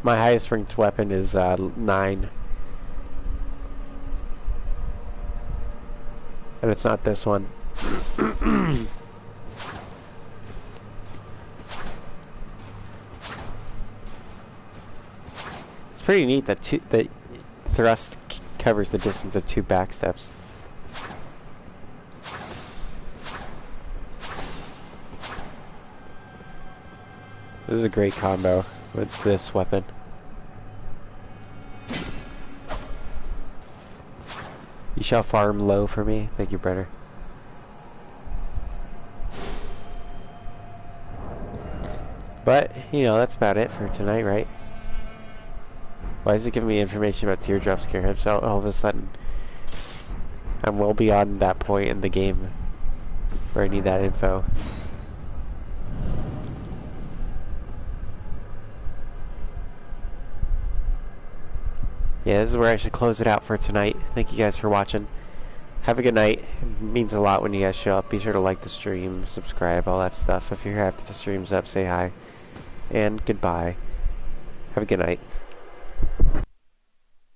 My highest ranked weapon is 9. And it's not this one. It's pretty neat that thrust covers the distance of 2 back steps. This is a great combo with this weapon. You shall farm low for me. Thank you, brother. But, you know, that's about it for tonight, right? Why is it giving me information about teardrop scarabs all of a sudden? I'm well beyond that point in the game where I need that info. Yeah, this is where I should close it out for tonight. Thank you guys for watching. Have a good night. It means a lot when you guys show up. Be sure to like the stream, subscribe, all that stuff. If you're here after the stream's up, say hi. And goodbye. Have a good night.